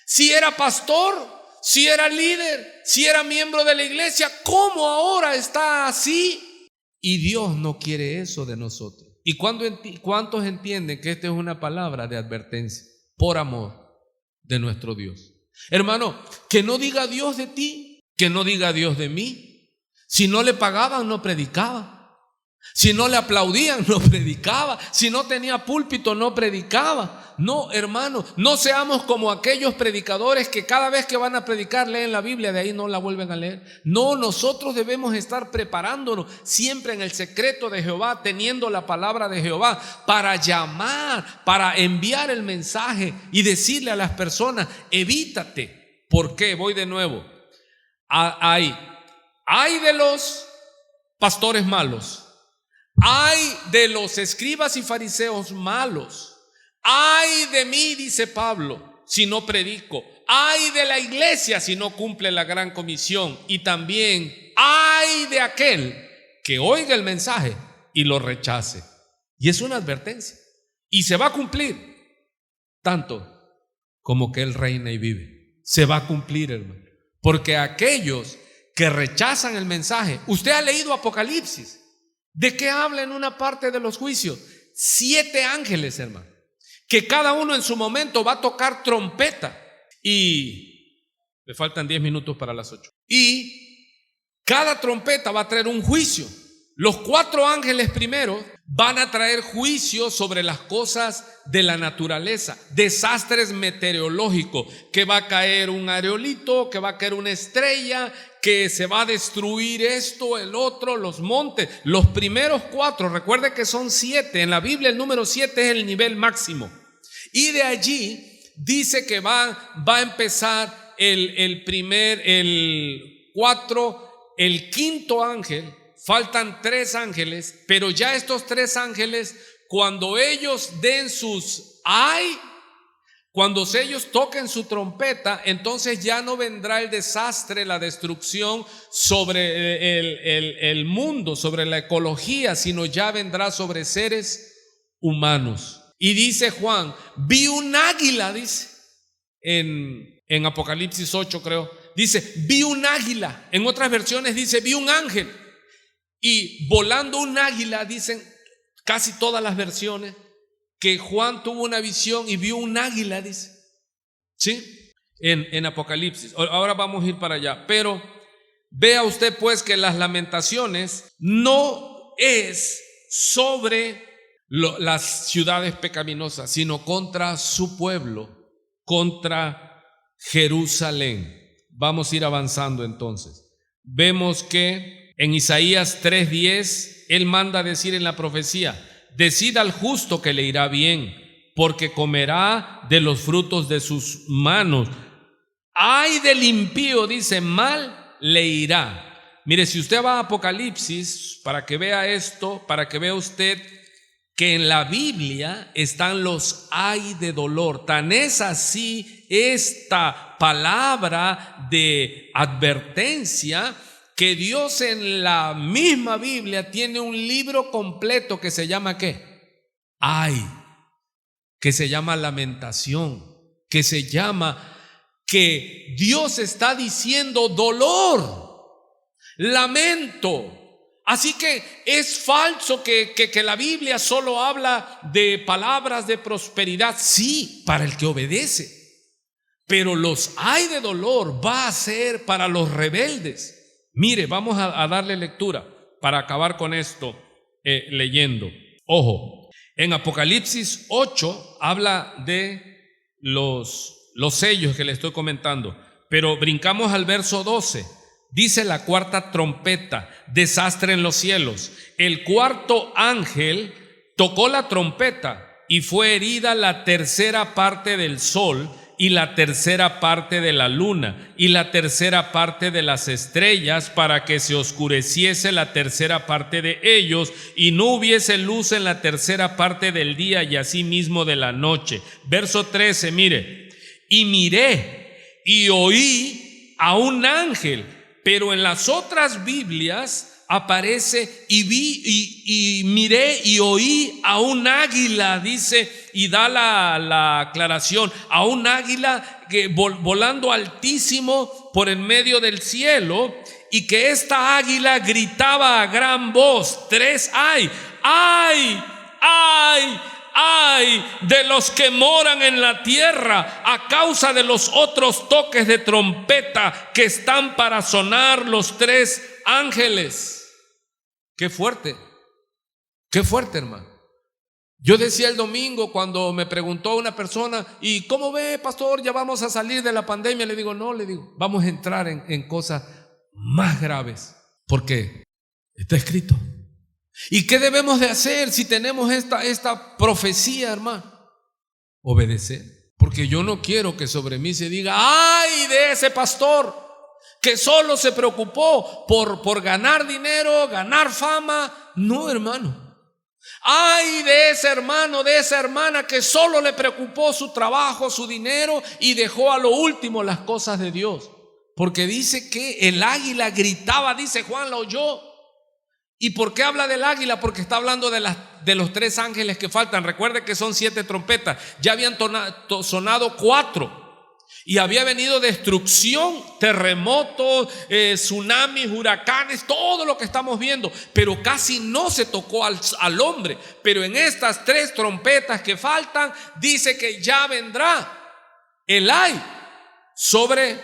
Si era pastor, si era líder, si era miembro de la iglesia, ¿cómo ahora está así? Y Dios no quiere eso de nosotros. ¿Y cuántos entienden que esta es una palabra de advertencia por amor de nuestro Dios? Hermano, que no diga Dios de ti, que no diga Dios de mí. Si no le pagaban, no predicaba. Si no le aplaudían, no predicaba. Si no tenía púlpito, no predicaba. No, hermano, no seamos como aquellos predicadores que cada vez que van a predicar leen la Biblia, de ahí no la vuelven a leer. No, nosotros debemos estar preparándonos siempre en el secreto de Jehová, teniendo la palabra de Jehová para llamar, para enviar el mensaje y decirle a las personas: evítate. ¿Por qué? Voy de nuevo. Hay de los pastores malos. Ay de los escribas y fariseos malos. Ay de mí, dice Pablo, si no predico. Ay de la iglesia si no cumple la gran comisión. Y también ay de aquel que oiga el mensaje y lo rechace. Y es una advertencia. Y se va a cumplir tanto como que Él reina y vive. Se va a cumplir, hermano. Porque aquellos que rechazan el mensaje, usted ha leído Apocalipsis. ¿De qué habla en una parte de los juicios? 7 ángeles, hermano, que cada uno en su momento va a tocar trompeta. Y me faltan 10 minutos para las 8. Y cada trompeta va a traer un juicio. Los 4 ángeles primeros van a traer juicio sobre las cosas de la naturaleza, desastres meteorológicos, que va a caer un aerolito, que va a caer una estrella, que se va a destruir esto, el otro, los montes. Los primeros 4, recuerde que son 7, en la Biblia el número 7 es el nivel máximo. Y de allí dice que va a empezar el quinto ángel. Faltan 3 ángeles, pero ya estos 3 ángeles, cuando ellos den sus cuando ellos toquen su trompeta, entonces ya no vendrá el desastre, la destrucción sobre el mundo, sobre la ecología, sino ya vendrá sobre seres humanos. Y dice Juan, vi un águila, dice, en Apocalipsis 8 creo, dice, vi un águila. En otras versiones dice, vi un ángel. Y volando un águila, dicen casi todas las versiones, que Juan tuvo una visión y vio un águila, dice. ¿Sí? En Apocalipsis. Ahora vamos a ir para allá. Pero vea usted pues que las lamentaciones no es sobre las ciudades pecaminosas, sino contra su pueblo, contra Jerusalén. Vamos a ir avanzando entonces. Vemos que en Isaías 3:10, Él manda a decir en la profecía: decid al justo que le irá bien, porque comerá de los frutos de sus manos. Ay del impío, dice, mal le irá. Mire, si usted va a Apocalipsis, para que vea esto, para que vea usted que en la Biblia están los ay de dolor. Tan es así esta palabra de advertencia, que Dios en la misma Biblia tiene un libro completo que se llama ¿qué? Ay, que se llama lamentación, que se llama que Dios está diciendo dolor, lamento. Así que es falso que la Biblia solo habla de palabras de prosperidad, sí, para el que obedece, pero los ay de dolor va a ser para los rebeldes. Mire, vamos a darle lectura para acabar con esto leyendo. Ojo, en Apocalipsis 8 habla de los sellos que le estoy comentando, pero brincamos al verso 12. Dice la cuarta trompeta, desastre en los cielos. El cuarto ángel tocó la trompeta y fue herida la tercera parte del sol y la tercera parte de la luna y la tercera parte de las estrellas, para que se oscureciese la tercera parte de ellos y no hubiese luz en la tercera parte del día y asimismo de la noche. Verso 13, mire, y miré y oí a un ángel, pero en las otras Biblias aparece y vi y miré y oí a un águila, dice, y da la aclaración, a un águila que volando altísimo por en medio del cielo, y que esta águila gritaba a gran voz, 3 ay, ay, ay, ay de los que moran en la tierra a causa de los otros toques de trompeta que están para sonar los 3 ángeles. Qué fuerte. Qué fuerte, hermano. Yo decía el domingo cuando me preguntó una persona, ¿y cómo ve, pastor? Ya vamos a salir de la pandemia. Le digo, no, vamos a entrar en cosas más graves, porque está escrito. ¿Y qué debemos de hacer si tenemos esta profecía, hermano? Obedecer, porque yo no quiero que sobre mí se diga, ¡ay de ese pastor que solo se preocupó por ganar dinero, ganar fama! No, hermano. ¡Ay de ese hermano, de esa hermana que solo le preocupó su trabajo, su dinero y dejó a lo último las cosas de Dios! Porque dice que el águila gritaba, dice Juan, la oyó. ¿Y por qué habla del águila? Porque está hablando de los 3 ángeles que faltan. Recuerde que son 7 trompetas. Ya habían sonado 4. Y había venido destrucción, terremotos, tsunamis, huracanes, todo lo que estamos viendo. Pero casi no se tocó al hombre. Pero en estas 3 trompetas que faltan, dice que ya vendrá el ay sobre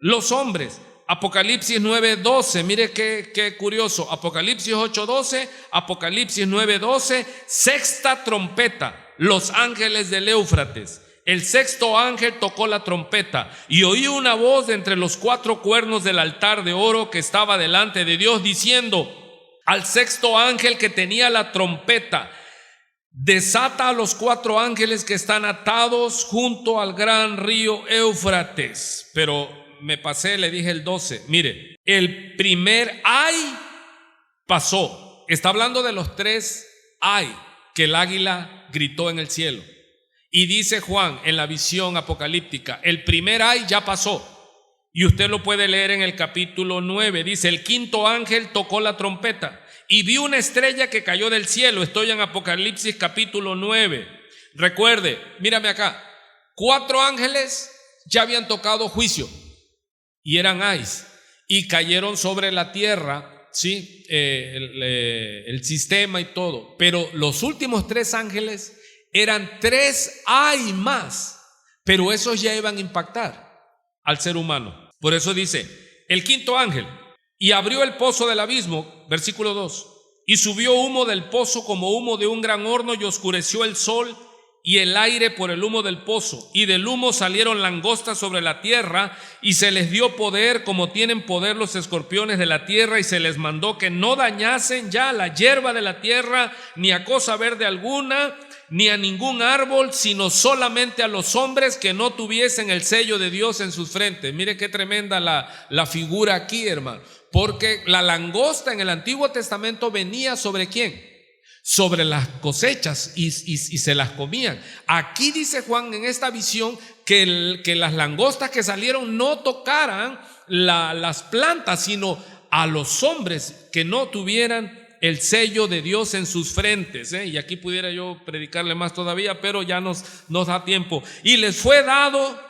los hombres. Apocalipsis 9:12, mire qué curioso. Apocalipsis 8:12, Apocalipsis 9:12, 6ª trompeta, los ángeles del Éufrates. El 6º ángel tocó la trompeta y oí una voz de entre los 4 cuernos del altar de oro que estaba delante de Dios, diciendo al 6º ángel que tenía la trompeta: desata a los 4 ángeles que están atados junto al gran río Éufrates. Pero me pasé, le dije el 12. Mire, el primer ay pasó. Está hablando de los 3 ay que el águila gritó en el cielo. Y dice Juan en la visión apocalíptica, el primer ay ya pasó. Y usted lo puede leer en el capítulo 9. Dice, el 5º ángel tocó la trompeta y vi una estrella que cayó del cielo. Estoy en Apocalipsis capítulo 9. Recuerde, mírame acá, 4 ángeles ya habían tocado juicio y eran ayes y cayeron sobre la tierra, ¿sí? El sistema y todo. Pero los últimos 3 ángeles eran 3 ay más, pero esos ya iban a impactar al ser humano. Por eso dice, el 5º ángel, y abrió el pozo del abismo, versículo 2, y subió humo del pozo como humo de un gran horno, y oscureció el sol y el aire por el humo del pozo, y del humo salieron langostas sobre la tierra, y se les dio poder como tienen poder los escorpiones de la tierra, y se les mandó que no dañasen ya la hierba de la tierra, ni a cosa verde alguna, ni a ningún árbol, sino solamente a los hombres que no tuviesen el sello de Dios en sus frentes. Mire qué tremenda la figura aquí, hermano, porque la langosta en el Antiguo Testamento venía ¿sobre quién? Sobre las cosechas y se las comían. Aquí dice Juan en esta visión que las langostas que salieron no tocaran las plantas, sino a los hombres que no tuvieran el sello de Dios en sus frentes, y aquí pudiera yo predicarle más todavía, pero ya nos da tiempo. Y les fue dado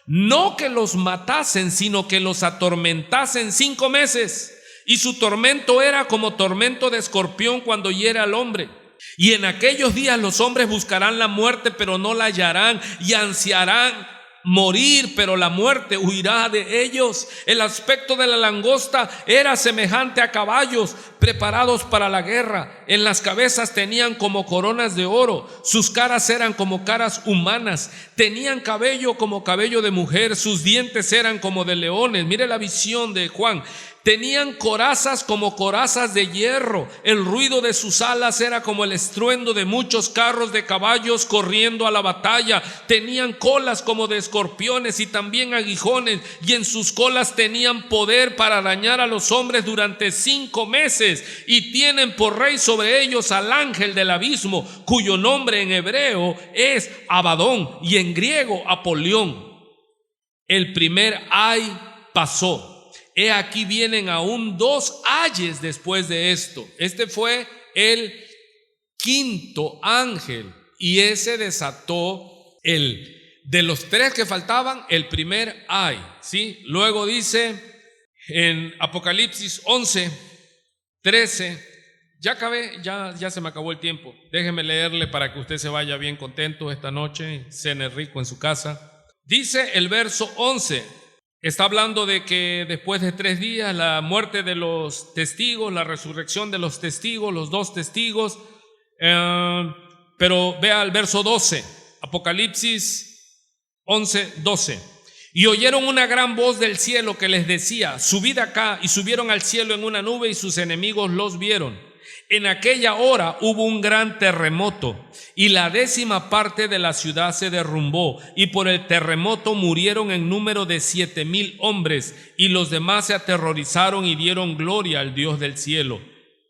no que los matasen, sino que los atormentasen 5 meses. Y su tormento era como tormento de escorpión cuando hiere al hombre. Y en aquellos días los hombres buscarán la muerte, pero no la hallarán, y ansiarán morir, pero la muerte huirá de ellos. El aspecto de la langosta era semejante a caballos preparados para la guerra. En las cabezas tenían como coronas de oro, sus caras eran como caras humanas, tenían cabello como cabello de mujer, sus dientes eran como de leones. Mire la visión de Juan. Tenían corazas como corazas de hierro, el ruido de sus alas era como el estruendo de muchos carros de caballos corriendo a la batalla. Tenían colas como de escorpiones y también aguijones, y en sus colas tenían poder para dañar a los hombres durante 5 meses. Y tienen por rey sobre ellos al ángel del abismo, cuyo nombre en hebreo es Abadón y en griego Apolión. El primer ay pasó. He aquí vienen aún 2 ayes después de esto. Este fue el 5º ángel y ese desató de los 3 que faltaban, el primer ay, ¿sí? Luego dice en Apocalipsis 11:13, ya acabé, ya se me acabó el tiempo. Déjeme leerle para que usted se vaya bien contento esta noche, cene rico en su casa. Dice el verso 11. Está hablando de que después de 3 días, la muerte de los testigos, la resurrección de los testigos, los 2 testigos, Pero vea el verso 12, Apocalipsis 11, 12. Y oyeron una gran voz del cielo que les decía: subid acá. Y subieron al cielo en una nube, y sus enemigos los vieron. En aquella hora hubo un gran terremoto, y la 10ª parte de la ciudad se derrumbó, y por el terremoto murieron en número de 7,000 hombres, y los demás se aterrorizaron y dieron gloria al Dios del cielo.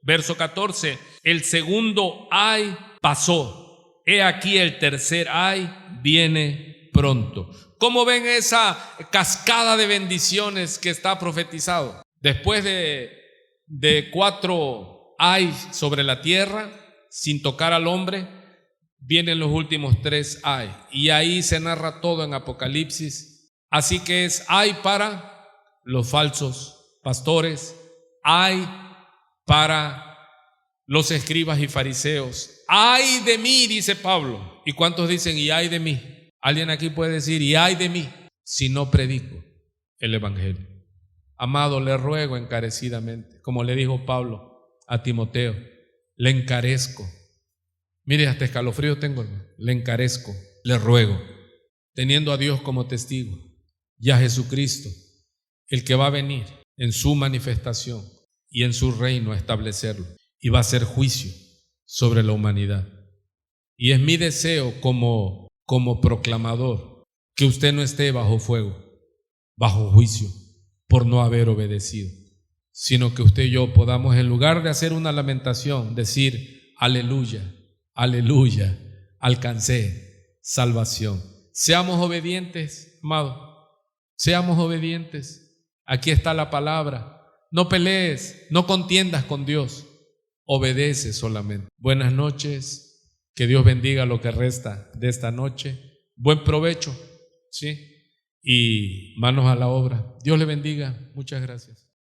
Verso 14, el segundo ay pasó, he aquí el tercer ay viene pronto. ¿Cómo ven esa cascada de bendiciones que está profetizado? Después de 4 ay sobre la tierra, sin tocar al hombre, vienen los últimos 3 ay. Y ahí se narra todo en Apocalipsis. Así que es ay para los falsos pastores, ay para los escribas y fariseos. Ay de mí, dice Pablo. ¿Y cuántos dicen y ay de mí? Alguien aquí puede decir y ay de mí si no predico el evangelio. Amado, le ruego encarecidamente, como le dijo Pablo a Timoteo, le encarezco. Mire, hasta escalofrío tengo, le encarezco, le ruego, teniendo a Dios como testigo y a Jesucristo, el que va a venir en su manifestación y en su reino a establecerlo, y va a hacer juicio sobre la humanidad. Y es mi deseo como proclamador que usted no esté bajo fuego, bajo juicio, por no haber obedecido, sino que usted y yo podamos, en lugar de hacer una lamentación, decir aleluya, aleluya, alcancé salvación. Seamos obedientes, amado, seamos obedientes. Aquí está la palabra. No pelees, no contiendas con Dios, obedece solamente. Buenas noches, que Dios bendiga lo que resta de esta noche. Buen provecho, ¿sí? Y manos a la obra. Dios le bendiga. Muchas gracias.